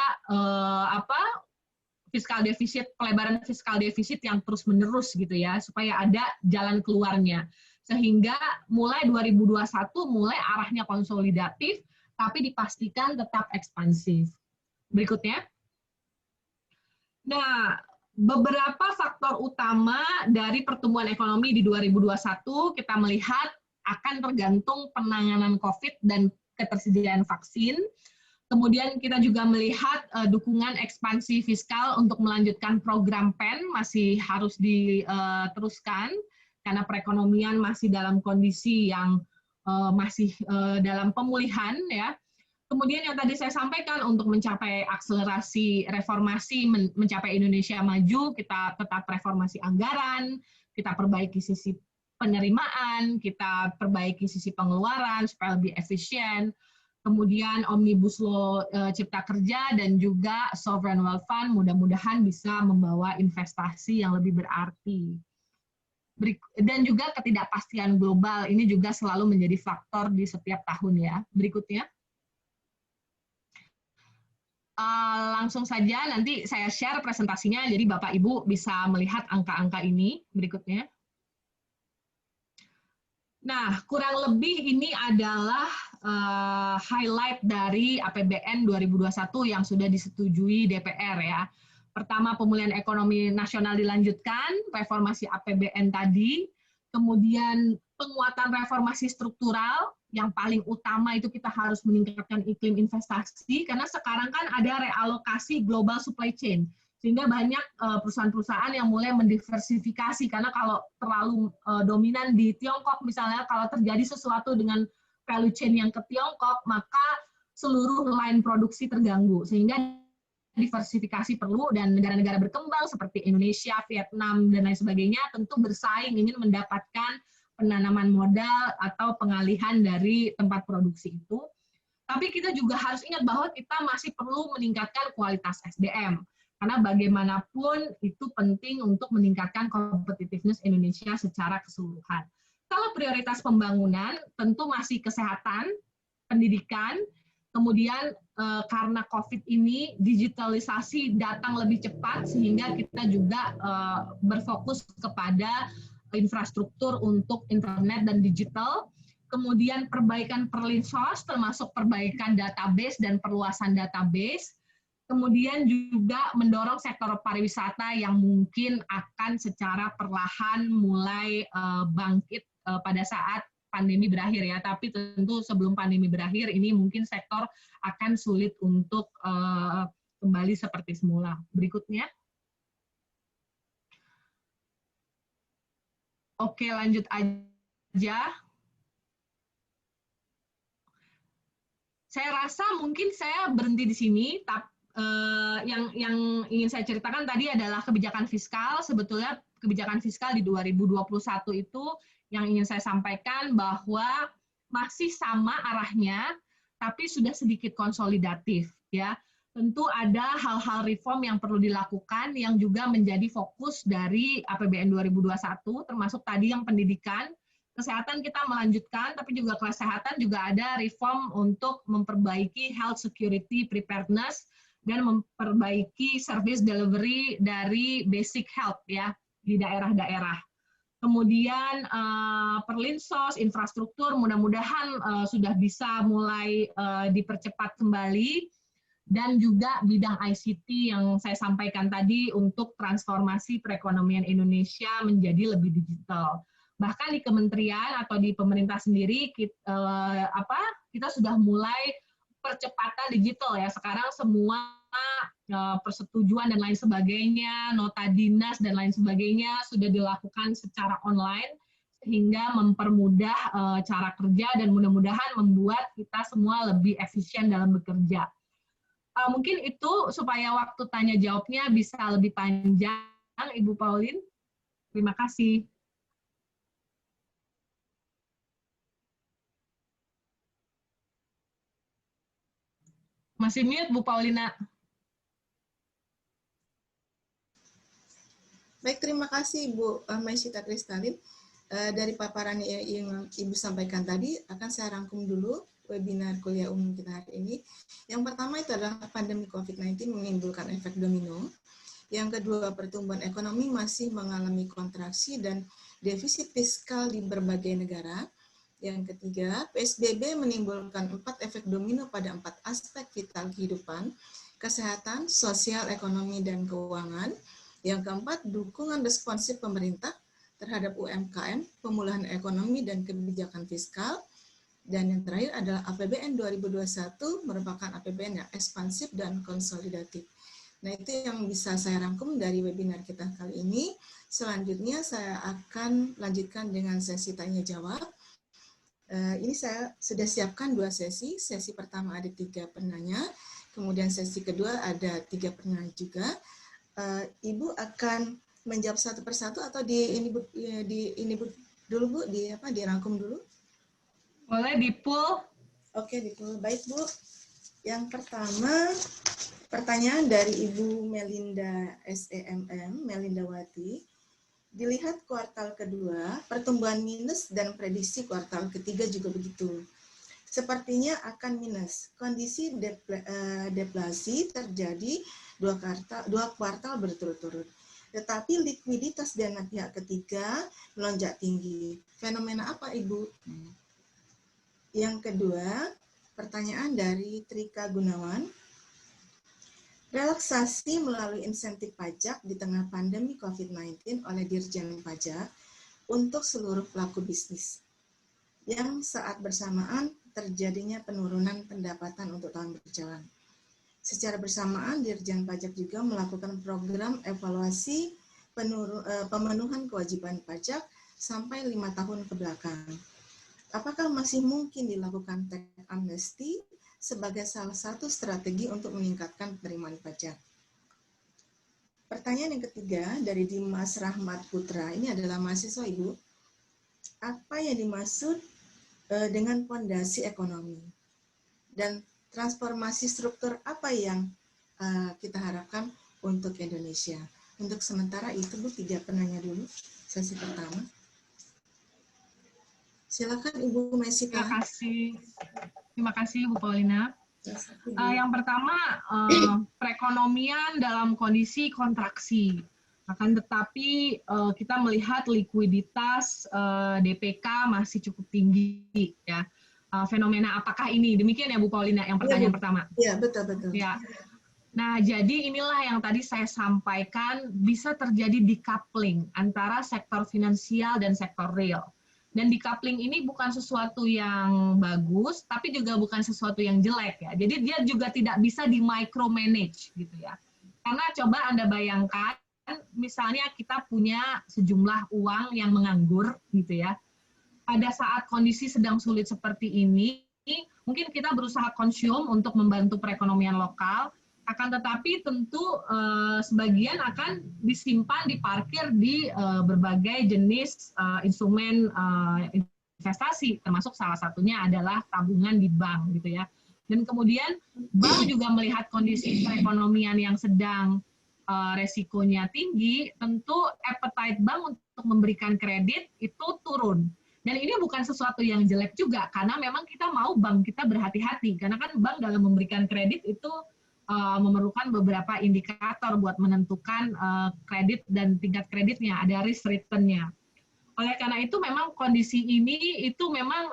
fiskal defisit, pelebaran fiskal defisit yang terus-menerus gitu ya, supaya ada jalan keluarnya. Sehingga mulai 2021 mulai arahnya konsolidatif, tapi dipastikan tetap ekspansif. Berikutnya. Nah, beberapa faktor utama dari pertumbuhan ekonomi di 2021 kita melihat akan tergantung penanganan COVID dan ketersediaan vaksin. Kemudian kita juga melihat dukungan ekspansi fiskal untuk melanjutkan program PEN masih harus diteruskan karena perekonomian masih dalam kondisi yang masih dalam pemulihan ya. Kemudian yang tadi saya sampaikan untuk mencapai akselerasi reformasi, mencapai Indonesia maju, kita tetap reformasi anggaran, kita perbaiki sisi penerimaan, kita perbaiki sisi pengeluaran supaya lebih efisien, kemudian Omnibus Law Cipta Kerja dan juga Sovereign Wealth Fund mudah-mudahan bisa membawa investasi yang lebih berarti. Dan juga ketidakpastian global ini juga selalu menjadi faktor di setiap tahun ya. Berikutnya. Langsung saja nanti saya share presentasinya, jadi Bapak Ibu bisa melihat angka-angka ini. Berikutnya. Nah, kurang lebih ini adalah highlight dari APBN 2021 yang sudah disetujui DPR ya. Pertama, pemulihan ekonomi nasional dilanjutkan, reformasi APBN tadi, kemudian penguatan reformasi struktural, yang paling utama itu kita harus meningkatkan iklim investasi, karena sekarang kan ada realokasi global supply chain, sehingga banyak perusahaan-perusahaan yang mulai mendiversifikasi, karena kalau terlalu dominan di Tiongkok, misalnya kalau terjadi sesuatu dengan value chain yang ke Tiongkok, maka seluruh line produksi terganggu, sehingga diversifikasi perlu, dan negara-negara berkembang seperti Indonesia, Vietnam, dan lain sebagainya tentu bersaing ingin mendapatkan penanaman modal atau pengalihan dari tempat produksi itu. Tapi kita juga harus ingat bahwa kita masih perlu meningkatkan kualitas SDM, karena bagaimanapun itu penting untuk meningkatkan competitiveness Indonesia secara keseluruhan. Kalau prioritas pembangunan tentu masih kesehatan, pendidikan, kemudian karena COVID ini digitalisasi datang lebih cepat sehingga kita juga berfokus kepada infrastruktur untuk internet dan digital, kemudian perbaikan perlinsos termasuk perbaikan database dan perluasan database, kemudian juga mendorong sektor pariwisata yang mungkin akan secara perlahan mulai bangkit pada saat pandemi berakhir ya, tapi tentu sebelum pandemi berakhir ini mungkin sektor akan sulit untuk kembali seperti semula. Berikutnya. Oke, lanjut aja. Saya rasa mungkin saya berhenti di sini, tapi yang ingin saya ceritakan tadi adalah kebijakan fiskal. Sebetulnya kebijakan fiskal di 2021 itu yang ingin saya sampaikan bahwa masih sama arahnya, tapi sudah sedikit konsolidatif ya. Tentu ada hal-hal reform yang perlu dilakukan yang juga menjadi fokus dari APBN 2021, termasuk tadi yang pendidikan, kesehatan kita melanjutkan, tapi juga kesehatan juga ada reform untuk memperbaiki health security preparedness dan memperbaiki service delivery dari basic health ya di daerah-daerah. Kemudian perlinsos, infrastruktur mudah-mudahan sudah bisa mulai dipercepat kembali, dan juga bidang ICT yang saya sampaikan tadi untuk transformasi perekonomian Indonesia menjadi lebih digital. Bahkan di kementerian atau di pemerintah sendiri kita sudah mulai percepatan digital ya. Sekarang semua persetujuan dan lain sebagainya, nota dinas dan lain sebagainya sudah dilakukan secara online sehingga mempermudah cara kerja dan mudah-mudahan membuat kita semua lebih efisien dalam bekerja. Mungkin itu supaya waktu tanya jawabnya bisa lebih panjang, Ibu Pauline. Terima kasih. Masih mute, Bu Paulina. Baik, terima kasih Ibu Maisita Kristalin. Dari paparan yang Ibu sampaikan tadi, akan saya rangkum dulu webinar kuliah umum kita hari ini. Yang pertama itu adalah pandemi COVID-19 menimbulkan efek domino. Yang kedua, pertumbuhan ekonomi masih mengalami kontraksi dan defisit fiskal di berbagai negara. Yang ketiga, PSBB menimbulkan 4 efek domino pada 4 aspek vital kehidupan, kesehatan, sosial, ekonomi, dan keuangan. Yang keempat, dukungan responsif pemerintah terhadap UMKM, pemulihan ekonomi, dan kebijakan fiskal. Dan yang terakhir adalah APBN 2021 merupakan APBN yang ekspansif dan konsolidatif. Nah, itu yang bisa saya rangkum dari webinar kita kali ini. Selanjutnya saya akan lanjutkan dengan sesi tanya-jawab. Ini saya sudah siapkan 2 sesi. Sesi pertama ada 3 penanya, kemudian sesi kedua ada 3 penanya juga. Ibu akan menjawab satu persatu atau di ini dulu Bu, dirangkum dulu? Boleh di-pool? Oke, di-pool. Baik Bu. Yang pertama pertanyaan dari Ibu Melinda SEMM, Melindawati. Dilihat kuartal kedua, pertumbuhan minus dan prediksi kuartal ketiga juga begitu. Sepertinya akan minus. Kondisi deflasi terjadi 2 kuartal berturut-turut. Tetapi likuiditas dana pihak ketiga melonjak tinggi. Fenomena apa, Ibu? Yang kedua, pertanyaan dari Trika Gunawan. Relaksasi melalui insentif pajak di tengah pandemi COVID-19 oleh Dirjen Pajak untuk seluruh pelaku bisnis, yang saat bersamaan terjadinya penurunan pendapatan untuk tahun berjalan. Secara bersamaan, Dirjen Pajak juga melakukan program evaluasi pemenuhan kewajiban pajak sampai 5 tahun ke belakang. Apakah masih mungkin dilakukan tax amnesty sebagai salah satu strategi untuk meningkatkan penerimaan pajak? Pertanyaan yang ketiga dari Dimas Rahmat Putra, ini adalah mahasiswa Ibu. Apa yang dimaksud dengan pondasi ekonomi? Dan transformasi struktur apa yang kita harapkan untuk Indonesia? Untuk sementara itu Bu, 3 penanya dulu, sesi pertama. Silakan Ibu Maisita. Terima kasih Bu Paulina. Yang pertama, perekonomian dalam kondisi kontraksi. Akan tetapi kita melihat likuiditas DPK masih cukup tinggi, ya. Fenomena apakah ini? Demikian ya Bu Paulina, yang pertanyaan pertama. Iya, betul. Ya. Nah, jadi inilah yang tadi saya sampaikan, bisa terjadi decoupling antara sektor finansial dan sektor real. Dan decoupling ini bukan sesuatu yang bagus, tapi juga bukan sesuatu yang jelek ya. Jadi dia juga tidak bisa di micromanage gitu ya. Karena coba Anda bayangkan, misalnya kita punya sejumlah uang yang menganggur gitu ya. Pada saat kondisi sedang sulit seperti ini, mungkin kita berusaha konsum untuk membantu perekonomian lokal, akan tetapi tentu sebagian akan disimpan, diparkir di berbagai jenis instrumen investasi, termasuk salah satunya adalah tabungan di bank gitu ya. Dan kemudian bank juga melihat kondisi perekonomian yang sedang resikonya tinggi, tentu appetite bank untuk memberikan kredit itu turun. Dan ini bukan sesuatu yang jelek juga, karena memang kita mau bank kita berhati-hati, karena kan bank dalam memberikan kredit itu memerlukan beberapa indikator buat menentukan kredit dan tingkat kreditnya, ada risk return-nya. Oleh karena itu memang kondisi ini itu memang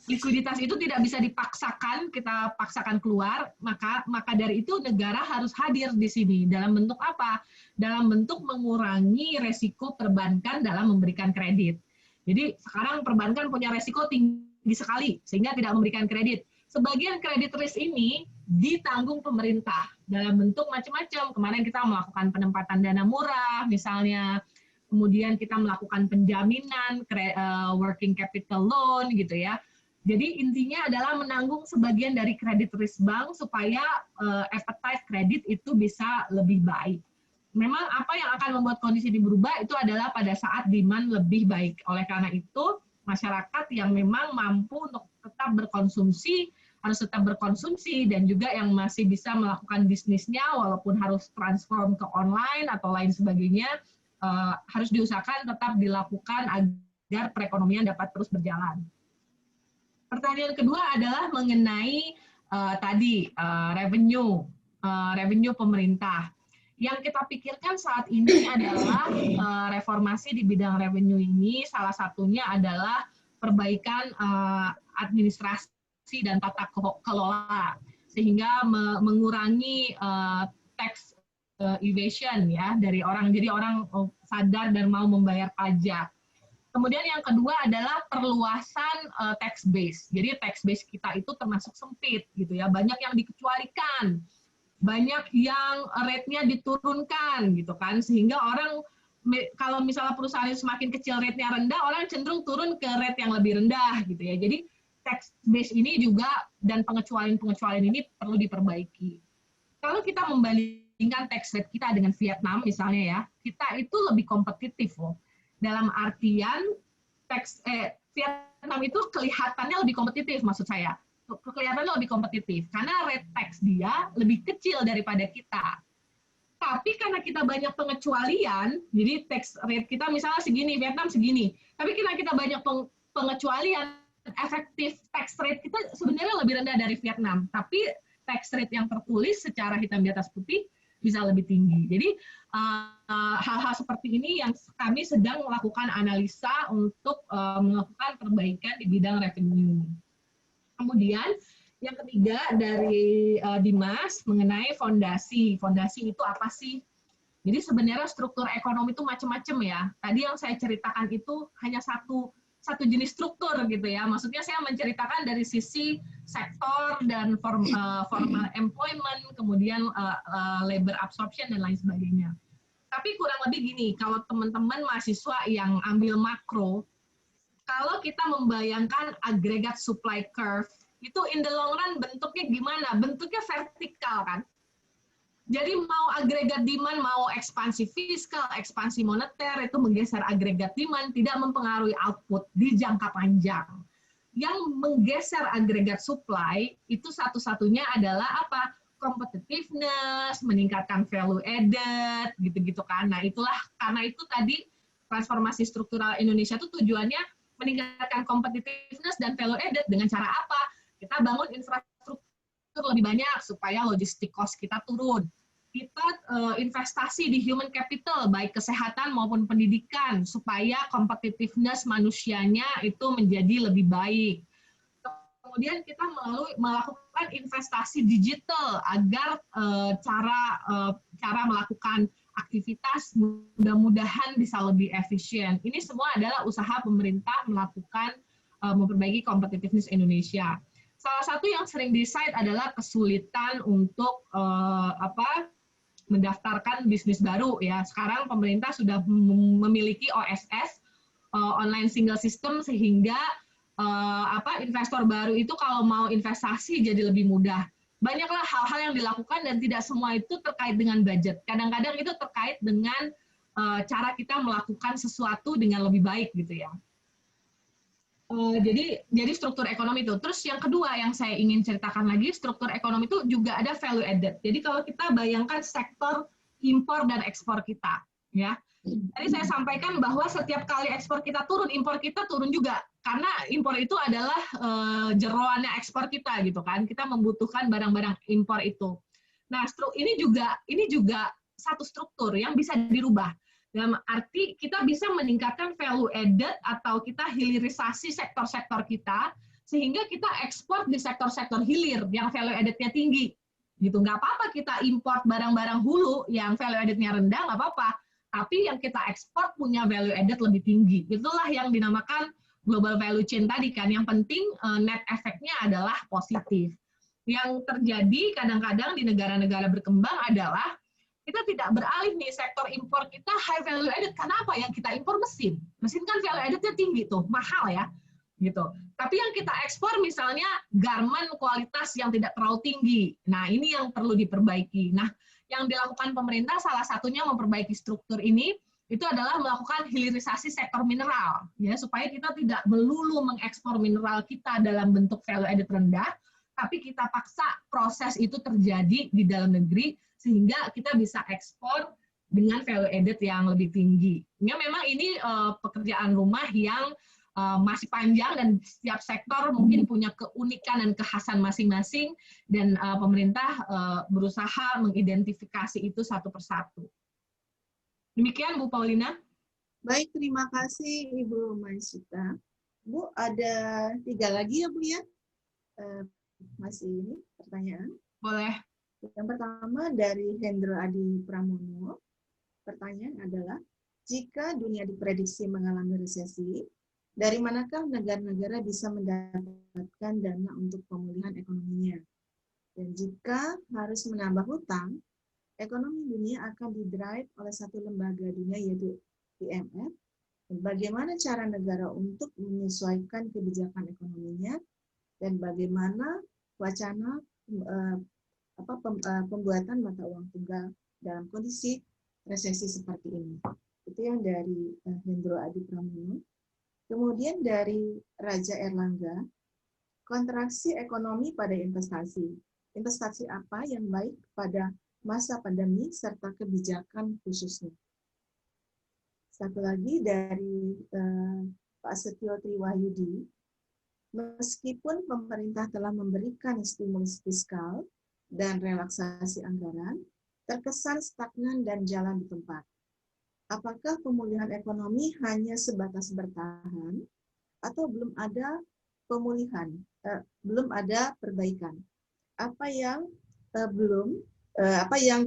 likuiditas itu tidak bisa dipaksakan, kita paksakan keluar, maka dari itu negara harus hadir di sini. Dalam bentuk apa? Dalam bentuk mengurangi resiko perbankan dalam memberikan kredit. Jadi sekarang perbankan punya resiko tinggi sekali sehingga tidak memberikan kredit. Sebagian kredit risk ini ditanggung pemerintah dalam bentuk macam-macam. Kemarin kita melakukan penempatan dana murah, misalnya, kemudian kita melakukan penjaminan, working capital loan, gitu ya. Jadi intinya adalah menanggung sebagian dari kredit risk bank supaya appetite kredit itu bisa lebih baik. Memang apa yang akan membuat kondisi ini berubah itu adalah pada saat demand lebih baik. Oleh karena itu, masyarakat yang memang mampu untuk tetap berkonsumsi harus tetap berkonsumsi, dan juga yang masih bisa melakukan bisnisnya walaupun harus transform ke online atau lain sebagainya, harus diusahakan tetap dilakukan agar perekonomian dapat terus berjalan. Pertanyaan kedua adalah mengenai revenue pemerintah. Yang kita pikirkan saat ini adalah reformasi di bidang revenue ini, salah satunya adalah perbaikan administrasi dan tata kelola, sehingga mengurangi tax evasion ya dari orang, jadi orang sadar dan mau membayar pajak. Kemudian yang kedua adalah perluasan tax base. Jadi tax base kita itu termasuk sempit gitu ya, banyak yang dikecualikan, banyak yang rate-nya diturunkan gitu kan, sehingga orang kalau misalnya perusahaan semakin kecil rate-nya rendah, orang cenderung turun ke rate yang lebih rendah gitu ya. Jadi tax base ini juga dan pengecualian ini perlu diperbaiki. Kalau kita membandingkan tax rate kita dengan Vietnam misalnya ya, kita itu lebih kompetitif loh. Dalam artian Vietnam itu kelihatannya lebih kompetitif, maksud saya. Kelihatannya lebih kompetitif karena rate tax dia lebih kecil daripada kita. Tapi karena kita banyak pengecualian, jadi tax rate kita misalnya segini, Vietnam segini. Tapi karena kita banyak pengecualian, efektif tax rate kita sebenarnya lebih rendah dari Vietnam, tapi tax rate yang tertulis secara hitam di atas putih bisa lebih tinggi. Jadi hal-hal seperti ini yang kami sedang melakukan analisa untuk melakukan perbaikan di bidang revenue. Kemudian yang ketiga dari Dimas mengenai fondasi. Fondasi itu apa sih? Jadi sebenarnya struktur ekonomi itu macam-macam ya. Tadi yang saya ceritakan itu hanya satu jenis struktur gitu ya. Maksudnya saya menceritakan dari sisi sektor dan formal employment, kemudian labor absorption dan lain sebagainya. Tapi kurang lebih gini, kalau teman-teman mahasiswa yang ambil makro, kalau kita membayangkan agregat supply curve, itu in the long run bentuknya gimana? Bentuknya vertikal kan? Jadi mau agregat demand, mau ekspansi fiskal, ekspansi moneter, itu menggeser agregat demand, tidak mempengaruhi output di jangka panjang. Yang menggeser agregat supply, itu satu-satunya adalah apa? Competitiveness, meningkatkan value added, gitu-gitu kan. Nah itulah, karena itu tadi transformasi struktural Indonesia itu tujuannya meningkatkan competitiveness dan value added dengan cara apa? Kita bangun infrastruktur lebih banyak supaya logistik cost kita turun. Kita investasi di human capital, baik kesehatan maupun pendidikan, supaya competitiveness manusianya itu menjadi lebih baik. Kemudian kita melakukan investasi digital agar cara melakukan aktivitas mudah-mudahan bisa lebih efisien. Ini semua adalah usaha pemerintah melakukan memperbaiki competitiveness Indonesia. Salah satu yang sering di-cite adalah kesulitan untuk mendaftarkan bisnis baru ya. Sekarang pemerintah sudah memiliki OSS, online single system, sehingga investor baru itu kalau mau investasi jadi lebih mudah. Banyaklah hal-hal yang dilakukan dan tidak semua itu terkait dengan budget. Kadang-kadang itu terkait dengan cara kita melakukan sesuatu dengan lebih baik gitu ya. Jadi struktur ekonomi itu. Terus yang kedua yang saya ingin ceritakan lagi, struktur ekonomi itu juga ada value added. Jadi kalau kita bayangkan sektor impor dan ekspor kita, ya. Tadi saya sampaikan bahwa setiap kali ekspor kita turun, impor kita turun juga. Karena impor itu adalah jeroannya ekspor kita gitu kan. Kita membutuhkan barang-barang impor itu. Nah, ini juga satu struktur yang bisa dirubah. Dalam arti kita bisa meningkatkan value added atau kita hilirisasi sektor-sektor kita sehingga kita ekspor di sektor-sektor hilir yang value added-nya tinggi. Gitu, nggak apa-apa kita import barang-barang hulu yang value added-nya rendah, nggak apa-apa. Tapi yang kita ekspor punya value added lebih tinggi. Itulah yang dinamakan global value chain tadi kan. Yang penting net efeknya adalah positif. Yang terjadi kadang-kadang di negara-negara berkembang adalah kita tidak beralih nih, sektor impor kita high value added. Karena apa? Yang kita impor mesin. Mesin kan value added-nya tinggi tuh, mahal ya. Gitu. Tapi yang kita ekspor misalnya garment kualitas yang tidak terlalu tinggi. Nah, ini yang perlu diperbaiki. Nah, yang dilakukan pemerintah salah satunya memperbaiki struktur ini itu adalah melakukan hilirisasi sektor mineral ya, supaya kita tidak melulu mengekspor mineral kita dalam bentuk value added rendah, tapi kita paksa proses itu terjadi di dalam negeri sehingga kita bisa ekspor dengan value added yang lebih tinggi. Ya, memang ini pekerjaan rumah yang masih panjang dan setiap sektor mungkin punya keunikan dan kekhasan masing-masing, dan pemerintah berusaha mengidentifikasi itu satu persatu. Demikian Bu Paulina. Baik, terima kasih Ibu Maisita. Bu, ada 3 lagi ya Bu ya? Masih ini pertanyaan. Boleh. Yang pertama dari Hendro Adi Pramono. Pertanyaan adalah, jika dunia diprediksi mengalami resesi, dari manakah negara-negara bisa mendapatkan dana untuk pemulihan ekonominya? Dan jika harus menambah hutang, ekonomi dunia akan didrive oleh satu lembaga dunia yaitu IMF. Dan bagaimana cara negara untuk menyesuaikan kebijakan ekonominya, dan bagaimana wacana pembuatan mata uang tunggal dalam kondisi resesi seperti ini. Itu yang dari Hendro Adi Pramono. Kemudian dari Raja Erlangga, kontraksi ekonomi pada investasi. Investasi apa yang baik pada masa pandemi serta kebijakan khususnya. Satu lagi dari Pak Setio Triwahyudi, meskipun pemerintah telah memberikan stimulus fiskal dan relaksasi anggaran, terkesan stagnan dan jalan di tempat. Apakah pemulihan ekonomi hanya sebatas bertahan atau belum ada pemulihan, belum ada perbaikan? Apa yang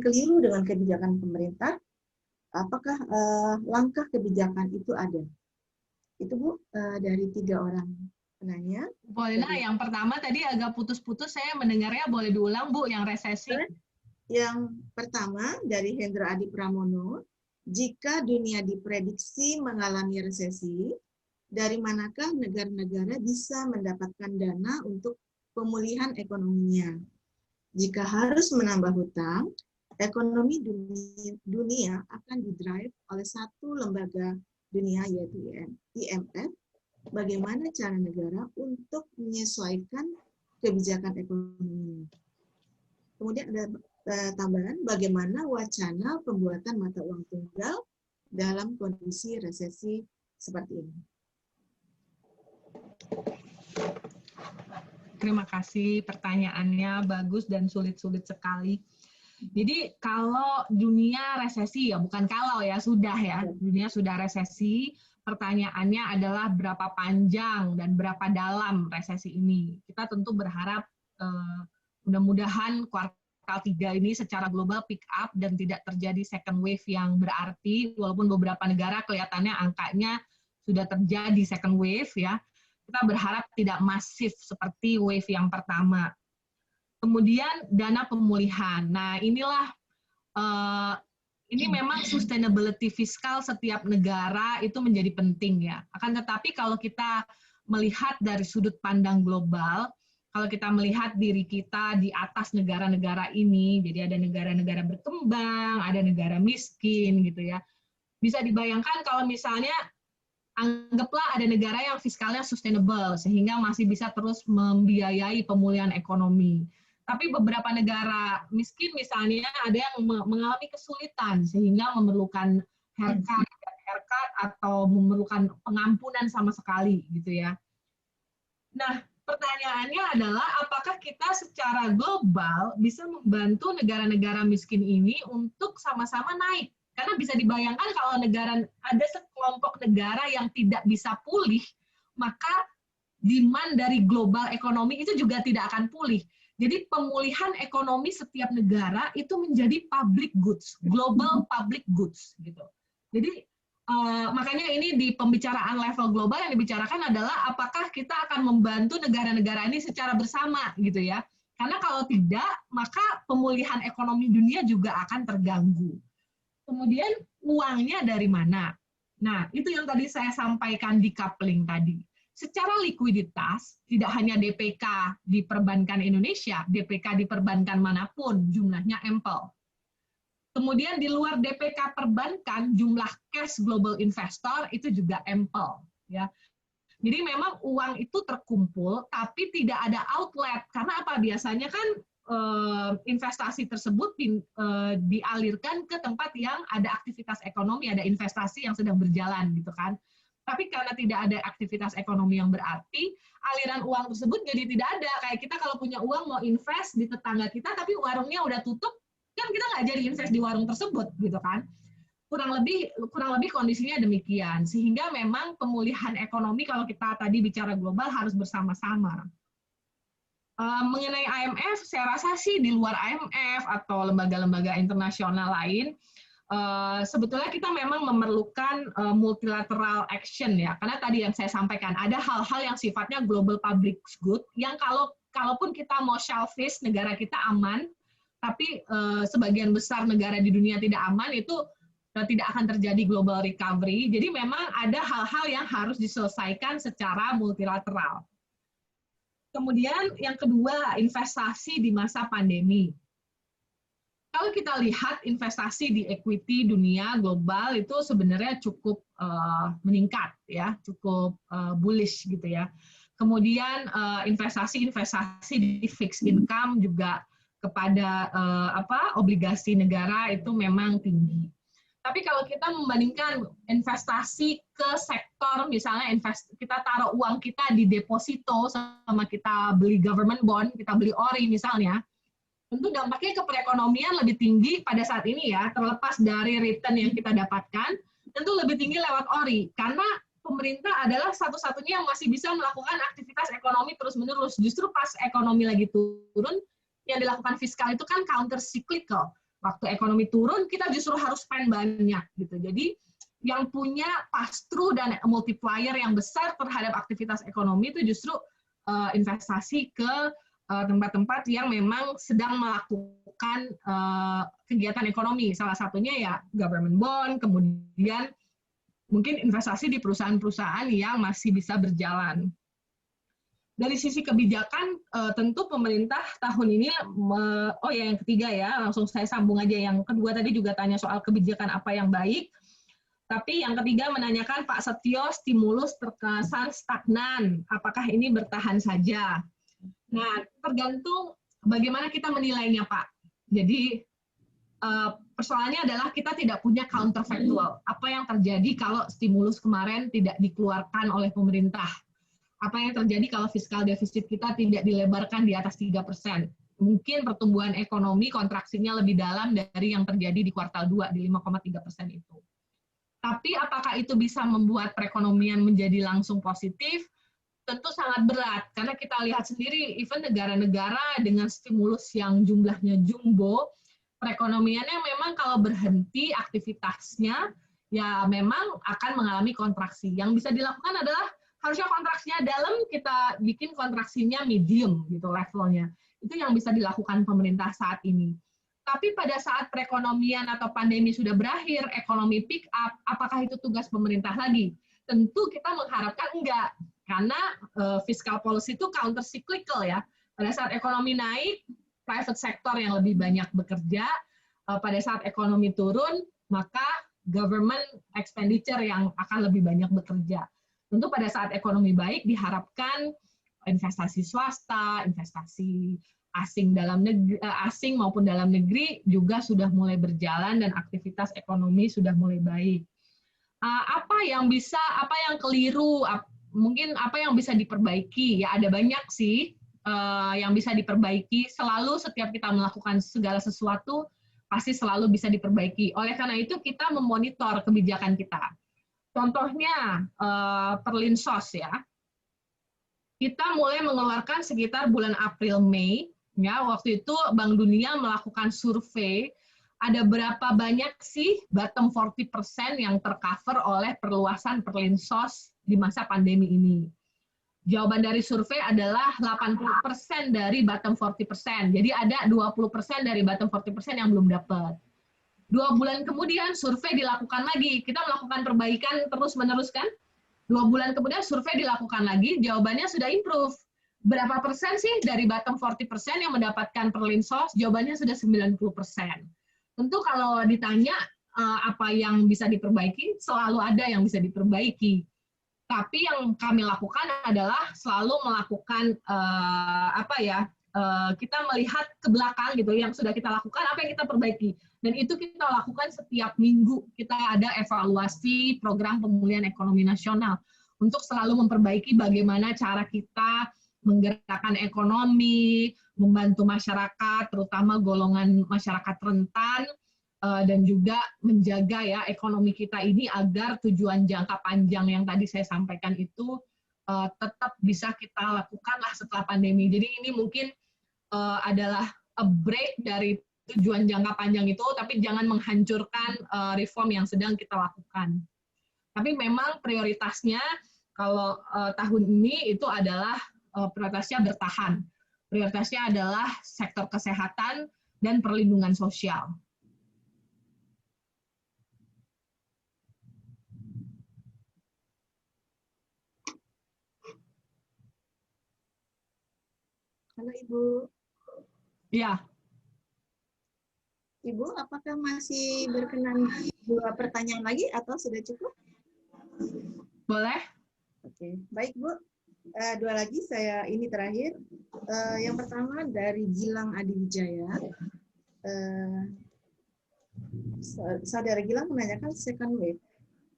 keliru dengan kebijakan pemerintah? Apakah langkah kebijakan itu ada? Itu Bu, dari 3 orang penanya. Boleh, nah yang pertama tadi agak putus-putus, saya mendengarnya, boleh diulang Bu, yang resesi. Yang pertama dari Hendro Adi Pramono, jika dunia diprediksi mengalami resesi, dari manakah negara-negara bisa mendapatkan dana untuk pemulihan ekonominya? Jika harus menambah hutang, ekonomi dunia akan didrive oleh satu lembaga dunia yaitu IMF. Bagaimana cara negara untuk menyesuaikan kebijakan ekonomi? Kemudian ada tambahan, bagaimana wacana pembuatan mata uang tunggal dalam kondisi resesi seperti ini? Terima kasih, pertanyaannya bagus dan sulit-sulit sekali. Jadi kalau dunia resesi, ya bukan kalau ya, sudah ya, dunia sudah resesi, pertanyaannya adalah berapa panjang dan berapa dalam resesi ini. Kita tentu berharap mudah-mudahan kuartal 3 ini secara global pick up dan tidak terjadi second wave yang berarti, walaupun beberapa negara kelihatannya angkanya sudah terjadi second wave ya. Kita berharap tidak masif seperti wave yang pertama. Kemudian dana pemulihan. Nah, inilah ini memang sustainability fiskal setiap negara itu menjadi penting ya. Akan tetapi kalau kita melihat dari sudut pandang global, kalau kita melihat diri kita di atas negara-negara ini, jadi ada negara-negara berkembang, ada negara miskin gitu ya. Bisa dibayangkan kalau misalnya anggaplah ada negara yang fiskalnya sustainable sehingga masih bisa terus membiayai pemulihan ekonomi. Tapi beberapa negara miskin misalnya ada yang mengalami kesulitan sehingga memerlukan haircut atau memerlukan pengampunan sama sekali gitu ya. Nah, pertanyaannya adalah apakah kita secara global bisa membantu negara-negara miskin ini untuk sama-sama naik? Karena bisa dibayangkan kalau ada sekelompok negara yang tidak bisa pulih, maka demand dari global ekonomi itu juga tidak akan pulih. Jadi pemulihan ekonomi setiap negara itu menjadi public goods, global public goods gitu. Jadi makanya ini di pembicaraan level global yang dibicarakan adalah apakah kita akan membantu negara-negara ini secara bersama gitu ya. Karena kalau tidak, maka pemulihan ekonomi dunia juga akan terganggu. Kemudian uangnya dari mana? Nah, itu yang tadi saya sampaikan decoupling tadi. Secara likuiditas, tidak hanya DPK di perbankan Indonesia, DPK di perbankan manapun jumlahnya ample. Kemudian di luar DPK perbankan, jumlah cash global investor itu juga ample. Ya. Jadi memang uang itu terkumpul, tapi tidak ada outlet. Karena apa? Biasanya kan investasi tersebut dialirkan ke tempat yang ada aktivitas ekonomi, ada investasi yang sedang berjalan gitu kan. Tapi karena tidak ada aktivitas ekonomi yang berarti, aliran uang tersebut jadi tidak ada. Kayak kita kalau punya uang mau invest di tetangga kita, tapi warungnya udah tutup, kan kita nggak jadi invest di warung tersebut gitu kan. Kurang lebih kondisinya demikian. Sehingga memang pemulihan ekonomi kalau kita tadi bicara global harus bersama-sama. Mengenai IMF, saya rasa sih di luar IMF atau lembaga-lembaga internasional lain, sebetulnya kita memang memerlukan multilateral action ya, karena tadi yang saya sampaikan ada hal-hal yang sifatnya global public good yang kalaupun kita mau selfish negara kita aman, tapi sebagian besar negara di dunia tidak aman itu tidak akan terjadi global recovery. Jadi memang ada hal-hal yang harus diselesaikan secara multilateral. Kemudian yang kedua, investasi di masa pandemi. Kalau kita lihat investasi di equity dunia global itu sebenarnya cukup meningkat ya, cukup bullish gitu ya. Kemudian investasi di fixed income juga kepada obligasi negara itu memang tinggi. Tapi kalau kita membandingkan investasi ke sektor, misalnya kita taruh uang kita di deposito sama kita beli government bond, kita beli ori misalnya, tentu dampaknya ke perekonomian lebih tinggi pada saat ini ya, terlepas dari return yang kita dapatkan, tentu lebih tinggi lewat ori. Karena pemerintah adalah satu-satunya yang masih bisa melakukan aktivitas ekonomi terus-menerus. Justru pas ekonomi lagi turun, yang dilakukan fiskal itu kan counter cyclical. Waktu ekonomi turun, kita justru harus spend banyak gitu. Jadi yang punya pass-through dan multiplier yang besar terhadap aktivitas ekonomi itu justru investasi ke tempat-tempat yang memang sedang melakukan kegiatan ekonomi. Salah satunya ya government bond, kemudian mungkin investasi di perusahaan-perusahaan yang masih bisa berjalan. Dari sisi kebijakan, tentu pemerintah tahun ini, yang ketiga ya, langsung saya sambung aja. Yang kedua tadi juga tanya soal kebijakan apa yang baik. Tapi yang ketiga menanyakan Pak Setio, stimulus terkesan stagnan. Apakah ini bertahan saja? Nah, tergantung bagaimana kita menilainya, Pak. Jadi, persoalannya adalah kita tidak punya counterfactual. Apa yang terjadi kalau stimulus kemarin tidak dikeluarkan oleh pemerintah? Apa yang terjadi kalau fiskal defisit kita tidak dilebarkan di atas 3%? Mungkin pertumbuhan ekonomi kontraksinya lebih dalam dari yang terjadi di kuartal 2, di 5,3% itu. Tapi apakah itu bisa membuat perekonomian menjadi langsung positif? Tentu sangat berat, karena kita lihat sendiri, even negara-negara dengan stimulus yang jumlahnya jumbo, perekonomiannya memang kalau berhenti aktivitasnya, ya memang akan mengalami kontraksi. Yang bisa dilakukan adalah, harusnya kontraksinya dalam, kita bikin kontraksinya medium, gitu levelnya. Itu yang bisa dilakukan pemerintah saat ini. Tapi pada saat perekonomian atau pandemi sudah berakhir, ekonomi pick up, apakah itu tugas pemerintah lagi? Tentu kita mengharapkan enggak. Karena fiscal policy itu counter cyclical ya. Pada saat ekonomi naik, private sector yang lebih banyak bekerja. Pada saat ekonomi turun, maka government expenditure yang akan lebih banyak bekerja. Tentu pada saat ekonomi baik diharapkan investasi swasta, investasi asing maupun dalam negeri juga sudah mulai berjalan dan aktivitas ekonomi sudah mulai baik. Apa yang keliru? Mungkin apa yang bisa diperbaiki? Ya ada banyak sih yang bisa diperbaiki. Selalu setiap kita melakukan segala sesuatu pasti selalu bisa diperbaiki. Oleh karena itu kita memonitor kebijakan kita. Contohnya Perlinsos ya. Kita mulai mengeluarkan sekitar bulan April-Mei. Ya, waktu itu Bank Dunia melakukan survei. Ada berapa banyak sih bottom 40% yang tercover oleh perluasan Perlinsos di masa pandemi ini. Jawaban dari survei adalah 80% dari bottom 40%. Jadi ada 20% dari bottom 40% yang belum dapat. 2 bulan kemudian survei dilakukan lagi. Kita melakukan perbaikan terus-menerus kan? 2 bulan kemudian survei dilakukan lagi, jawabannya sudah improve. Berapa persen sih dari bottom 40% yang mendapatkan perlinsos? Jawabannya sudah 90%. Tentu kalau ditanya apa yang bisa diperbaiki, selalu ada yang bisa diperbaiki. Tapi yang kami lakukan adalah selalu melakukan kita melihat ke belakang gitu, yang sudah kita lakukan, apa yang kita perbaiki. Dan itu kita lakukan setiap minggu. Kita ada evaluasi program pemulihan ekonomi nasional untuk selalu memperbaiki bagaimana cara kita menggerakkan ekonomi, membantu masyarakat, terutama golongan masyarakat rentan, dan juga menjaga ya ekonomi kita ini agar tujuan jangka panjang yang tadi saya sampaikan itu tetap bisa kita lakukan lah setelah pandemi. Jadi ini mungkin adalah a break dari tujuan jangka panjang itu, tapi jangan menghancurkan reform yang sedang kita lakukan. Tapi memang prioritasnya kalau tahun ini itu adalah prioritasnya bertahan. Prioritasnya adalah sektor kesehatan dan perlindungan sosial. Halo Ibu. Ya. Ibu, apakah masih berkenan 2 pertanyaan lagi atau sudah cukup? Boleh? Oke, baik Bu. 2 lagi saya ini terakhir. Yang pertama dari Gilang Adiwijaya. Saudara Gilang menanyakan second wave.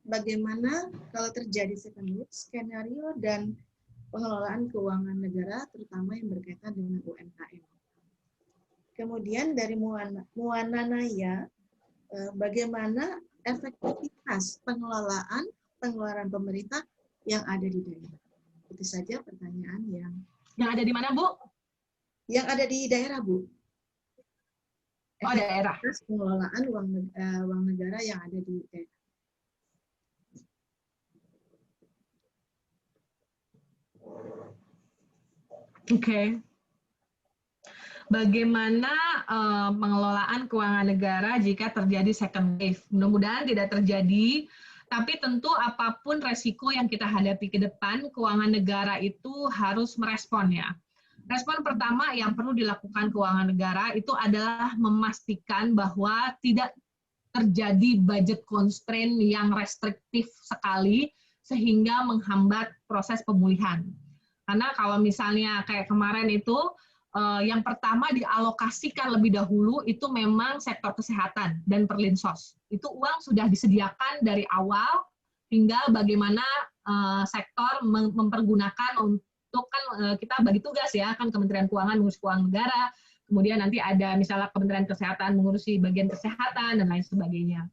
Bagaimana kalau terjadi second wave, skenario dan pengelolaan keuangan negara, terutama yang berkaitan dengan UMKM. Kemudian dari Muana Naya, bagaimana efektivitas pengeluaran pemerintah yang ada di daerah? Itu saja pertanyaan yang ada di mana, Bu? Yang ada di daerah, Bu. Oh, daerah. Pengelolaan uang negara yang ada di daerah. Oke. Bagaimana pengelolaan keuangan negara jika terjadi second wave? Mudah-mudahan tidak terjadi, tapi tentu apapun resiko yang kita hadapi ke depan, keuangan negara itu harus merespon ya. Respon pertama yang perlu dilakukan keuangan negara itu adalah memastikan bahwa tidak terjadi budget constraint yang restriktif sekali sehingga menghambat proses pemulihan. Karena kalau misalnya kayak kemarin itu, yang pertama dialokasikan lebih dahulu itu memang sektor kesehatan dan perlinsos. Itu uang sudah disediakan dari awal, tinggal bagaimana sektor mempergunakan untuk kan kita bagi tugas ya, kan Kementerian Keuangan mengurus keuangan negara, kemudian nanti ada misalnya Kementerian Kesehatan mengurusi bagian kesehatan dan lain sebagainya.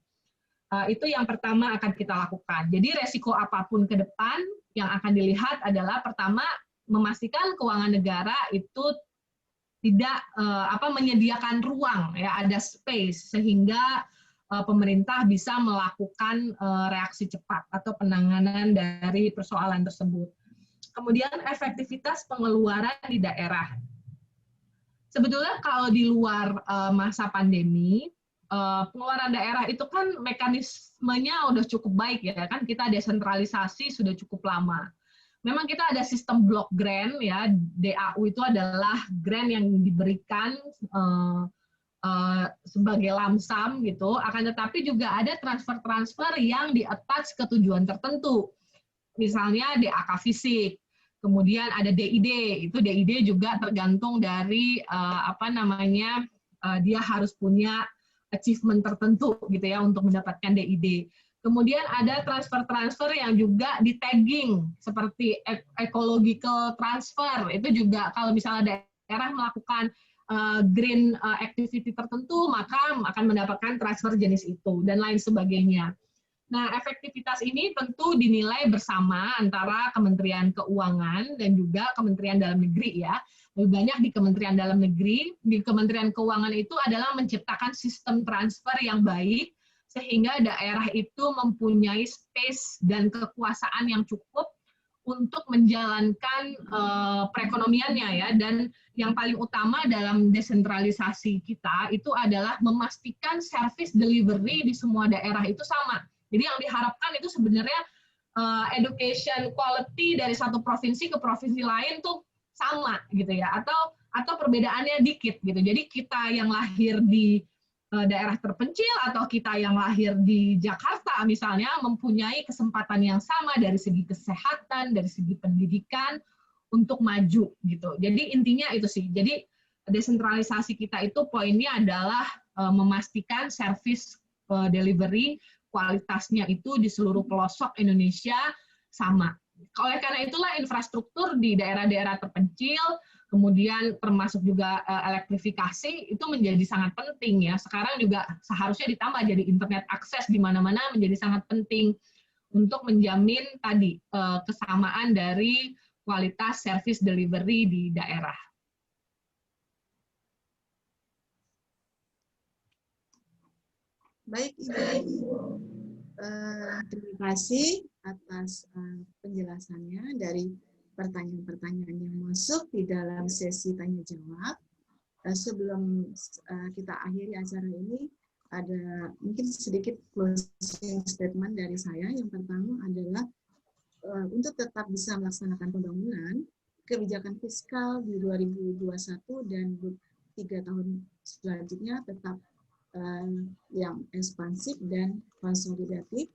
Itu yang pertama akan kita lakukan. Jadi resiko apapun ke depan yang akan dilihat adalah pertama memastikan keuangan negara itu tidak menyediakan ruang ya, ada space sehingga pemerintah bisa melakukan reaksi cepat atau penanganan dari persoalan tersebut. Kemudian efektivitas pengeluaran di daerah. Sebetulnya kalau di luar masa pandemi, pengeluaran daerah itu kan mekanismenya udah cukup baik ya, kan kita desentralisasi sudah cukup lama. Memang kita ada sistem block grant ya, DAU itu adalah grant yang diberikan sebagai lamsam gitu, akan tetapi juga ada transfer-transfer yang di-attach ke tujuan tertentu. Misalnya DAK fisik, kemudian ada DID, itu DID juga tergantung dari dia harus punya achievement tertentu gitu ya untuk mendapatkan DID. Kemudian ada transfer-transfer yang juga di tagging seperti ecological transfer, itu juga kalau misalnya daerah melakukan green activity tertentu maka akan mendapatkan transfer jenis itu dan lain sebagainya. Nah, efektivitas ini tentu dinilai bersama antara Kementerian Keuangan dan juga Kementerian Dalam Negeri ya. Lebih banyak di Kementerian Dalam Negeri, di Kementerian Keuangan itu adalah menciptakan sistem transfer yang baik sehingga daerah itu mempunyai space dan kekuasaan yang cukup untuk menjalankan perekonomiannya ya. Dan yang paling utama dalam desentralisasi kita itu adalah memastikan service delivery di semua daerah itu sama. Jadi yang diharapkan itu sebenarnya education quality dari satu provinsi ke provinsi lain tuh sama gitu ya, atau perbedaannya dikit gitu. Jadi kita yang lahir di daerah terpencil atau kita yang lahir di Jakarta misalnya mempunyai kesempatan yang sama dari segi kesehatan, dari segi pendidikan untuk maju gitu. Jadi intinya itu sih. Jadi desentralisasi kita itu poinnya adalah memastikan service delivery kualitasnya itu di seluruh pelosok Indonesia sama. Oleh karena itulah infrastruktur di daerah-daerah terpencil, kemudian termasuk juga elektrifikasi itu menjadi sangat penting ya. Sekarang juga seharusnya ditambah jadi internet akses di mana-mana menjadi sangat penting untuk menjamin tadi kesamaan dari kualitas service delivery di daerah. Baik, Ibu. Terima kasih atas penjelasannya dari pertanyaan-pertanyaan yang masuk di dalam sesi tanya-jawab. Sebelum kita akhiri acara ini, ada mungkin sedikit closing statement dari saya. Yang pertama adalah untuk tetap bisa melaksanakan pembangunan, kebijakan fiskal di 2021 dan 3 tahun selanjutnya tetap yang ekspansif dan konsolidatif.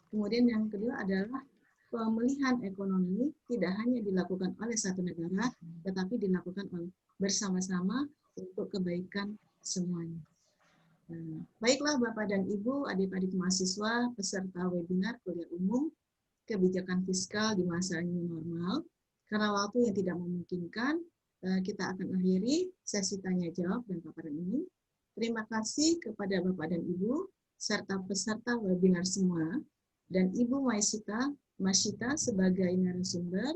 Kemudian yang kedua adalah pemulihan ekonomi tidak hanya dilakukan oleh satu negara, tetapi dilakukan bersama-sama untuk kebaikan semuanya. Baiklah Bapak dan Ibu, adik-adik mahasiswa, peserta webinar kuliah umum, kebijakan fiskal di masa new normal. Karena waktu yang tidak memungkinkan, kita akan akhiri sesi tanya-jawab dan paparan ini. Terima kasih kepada Bapak dan Ibu, serta peserta webinar semua, dan Ibu Masyita sebagai narasumber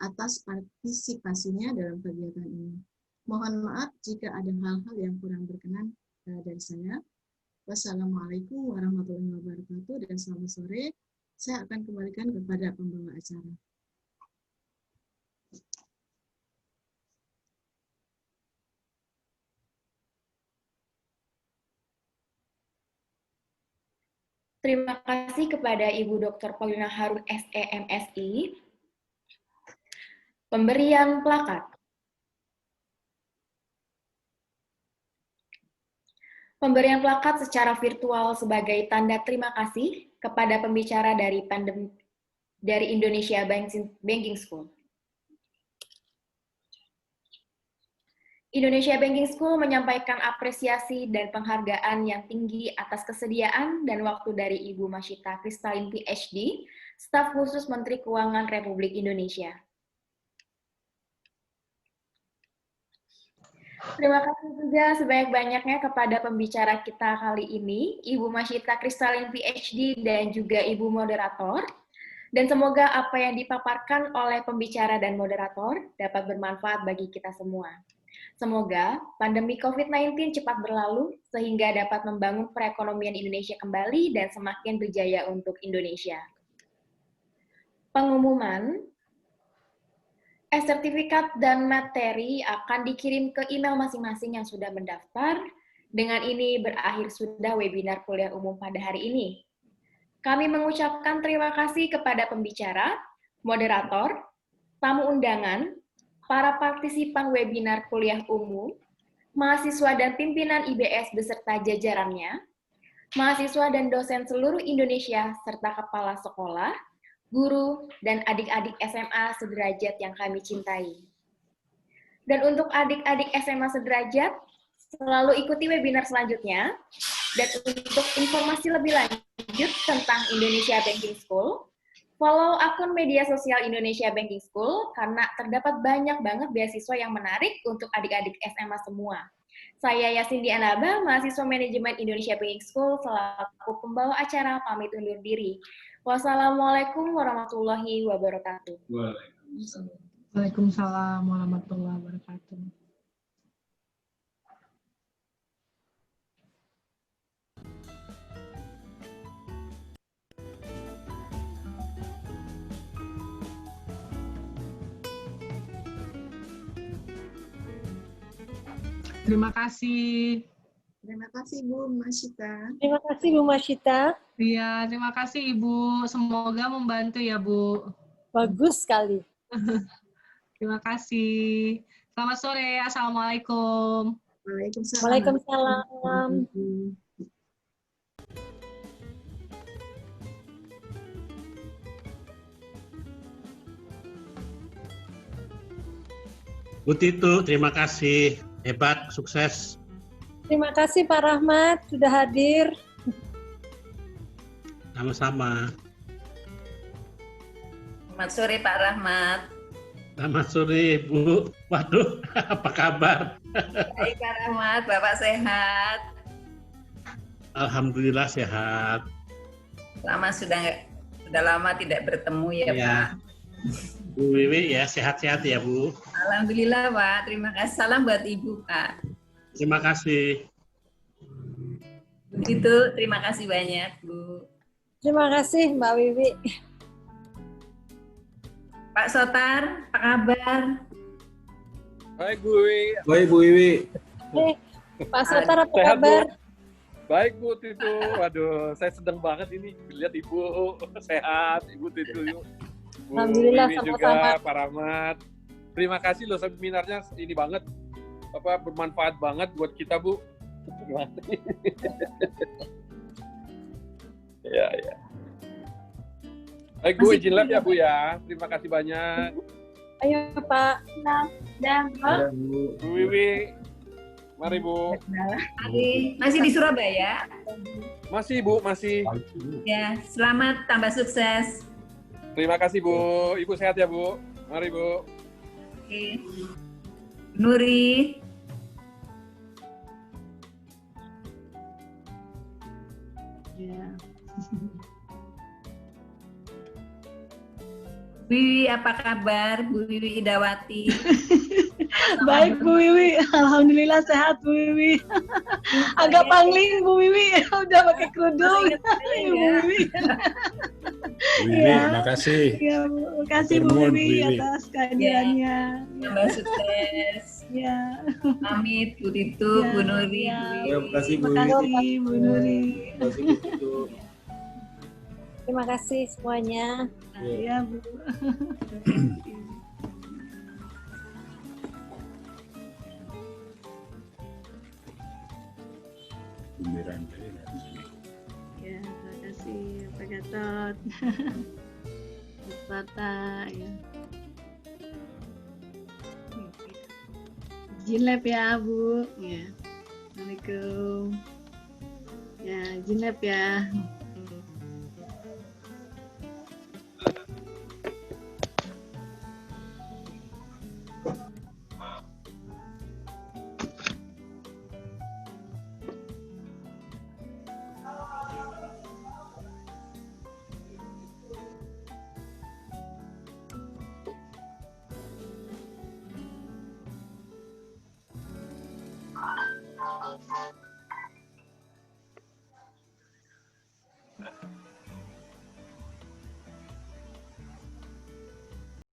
atas partisipasinya dalam kegiatan ini. Mohon maaf jika ada hal-hal yang kurang berkenan dari saya. Wassalamualaikum warahmatullahi wabarakatuh, dan selamat sore. Saya akan kembalikan kepada pembawa acara. Terima kasih kepada Ibu Dr. Paulina Harun, SEMSI. Pemberian plakat. Pemberian plakat secara virtual sebagai tanda terima kasih kepada pembicara dari Indonesia Banking School. Indonesia Banking School menyampaikan apresiasi dan penghargaan yang tinggi atas kesediaan dan waktu dari Ibu Masyita Kristalin PhD, staf khusus Menteri Keuangan Republik Indonesia. Terima kasih juga sebanyak-banyaknya kepada pembicara kita kali ini, Ibu Masyita Kristalin PhD dan juga Ibu Moderator. Dan semoga apa yang dipaparkan oleh pembicara dan moderator dapat bermanfaat bagi kita semua. Semoga pandemi COVID-19 cepat berlalu sehingga dapat membangun perekonomian Indonesia kembali dan semakin berjaya untuk Indonesia. Pengumuman, sertifikat dan materi akan dikirim ke email masing-masing yang sudah mendaftar. Dengan ini berakhir sudah webinar kuliah umum pada hari ini. Kami mengucapkan terima kasih kepada pembicara, moderator, tamu undangan, para partisipan webinar kuliah umum, mahasiswa dan pimpinan IBS beserta jajarannya, mahasiswa dan dosen seluruh Indonesia, serta kepala sekolah, guru, dan adik-adik SMA sederajat yang kami cintai. Dan untuk adik-adik SMA sederajat, selalu ikuti webinar selanjutnya, dan untuk informasi lebih lanjut tentang Indonesia Banking School, follow akun media sosial Indonesia Banking School karena terdapat banyak banget beasiswa yang menarik untuk adik-adik SMA semua. Saya Yasin Dianaba, mahasiswa manajemen Indonesia Banking School, selaku pembawa acara pamit undur diri. Wassalamualaikum warahmatullahi wabarakatuh. Waalaikumsalam warahmatullahi wabarakatuh. Terima kasih. Terima kasih Bu Masyita. Terima kasih Bu Masyita. Iya, terima kasih Ibu. Semoga membantu ya Bu. Bagus sekali. Terima kasih. Selamat sore. Assalamualaikum. Waalaikumsalam. Waalaikumsalam. Bu Titu, terima kasih. Hebat, sukses. Terima kasih Pak Rahmat sudah hadir. Sama-sama. Selamat sore Pak Rahmat. Selamat sore, Bu. Waduh, apa kabar? Baik Pak Rahmat, Bapak sehat. Alhamdulillah sehat. Sudah lama tidak bertemu ya Pak. Bu Wiwi ya, sehat-sehat ya Bu. Alhamdulillah Pak, terima kasih. Salam buat Ibu Pak. Terima kasih. Begitu, terima kasih banyak Bu. Terima kasih Mbak Wiwi. Pak Sotar, apa kabar? Baik Bu Wiwi. Baik Bu Wiwi. Pak Sotar apa Sehat, Bu? kabar? Baik Bu Titu. Waduh, saya sedang banget ini lihat Ibu sehat, Ibu Titu. Bu Alhamdulillah, Wiwi sama-sama. juga, Pak Rahmat. Terima kasih loh seminarnya ini banget. Bermanfaat banget buat kita Bu. Terima kasih. Ya. Baik Bu, izin lab ya Bu ya. Terima kasih banyak. Ayo Pak. Bu Wiwi. Mari Bu. Masih di Surabaya? Masih Bu, masih. Ya, selamat tambah sukses. Terima kasih Bu. Ibu sehat ya Bu. Mari Bu. Oke. Nuri. Wiwi, apa kabar? Bu Wiwi Idawati. Baik Bu Wiwi, alhamdulillah sehat Bu Wiwi. Agak pangling Bu Wiwi, udah pakai kerudung. Bu Wiwi. Wiwi, makasih. Ya, makasih Bu Termohon, Wiwi Wiwi. atas kehadirannya. Tambah sukses. Ya. Pamit Bu Titu, Ya, Bu Nuri. ya. Bu Ya, Wiwi. makasih Bu Terima Wiwi. kasih Bu Nuri. Terima kasih Bu Titu. Terima kasih semuanya. Ya Bu. Ya, terima kasih Pak Gatot. Pak Bata, ya. Izin lab ya Bu. Ya. Assalamualaikum. Ya, izin lab ya.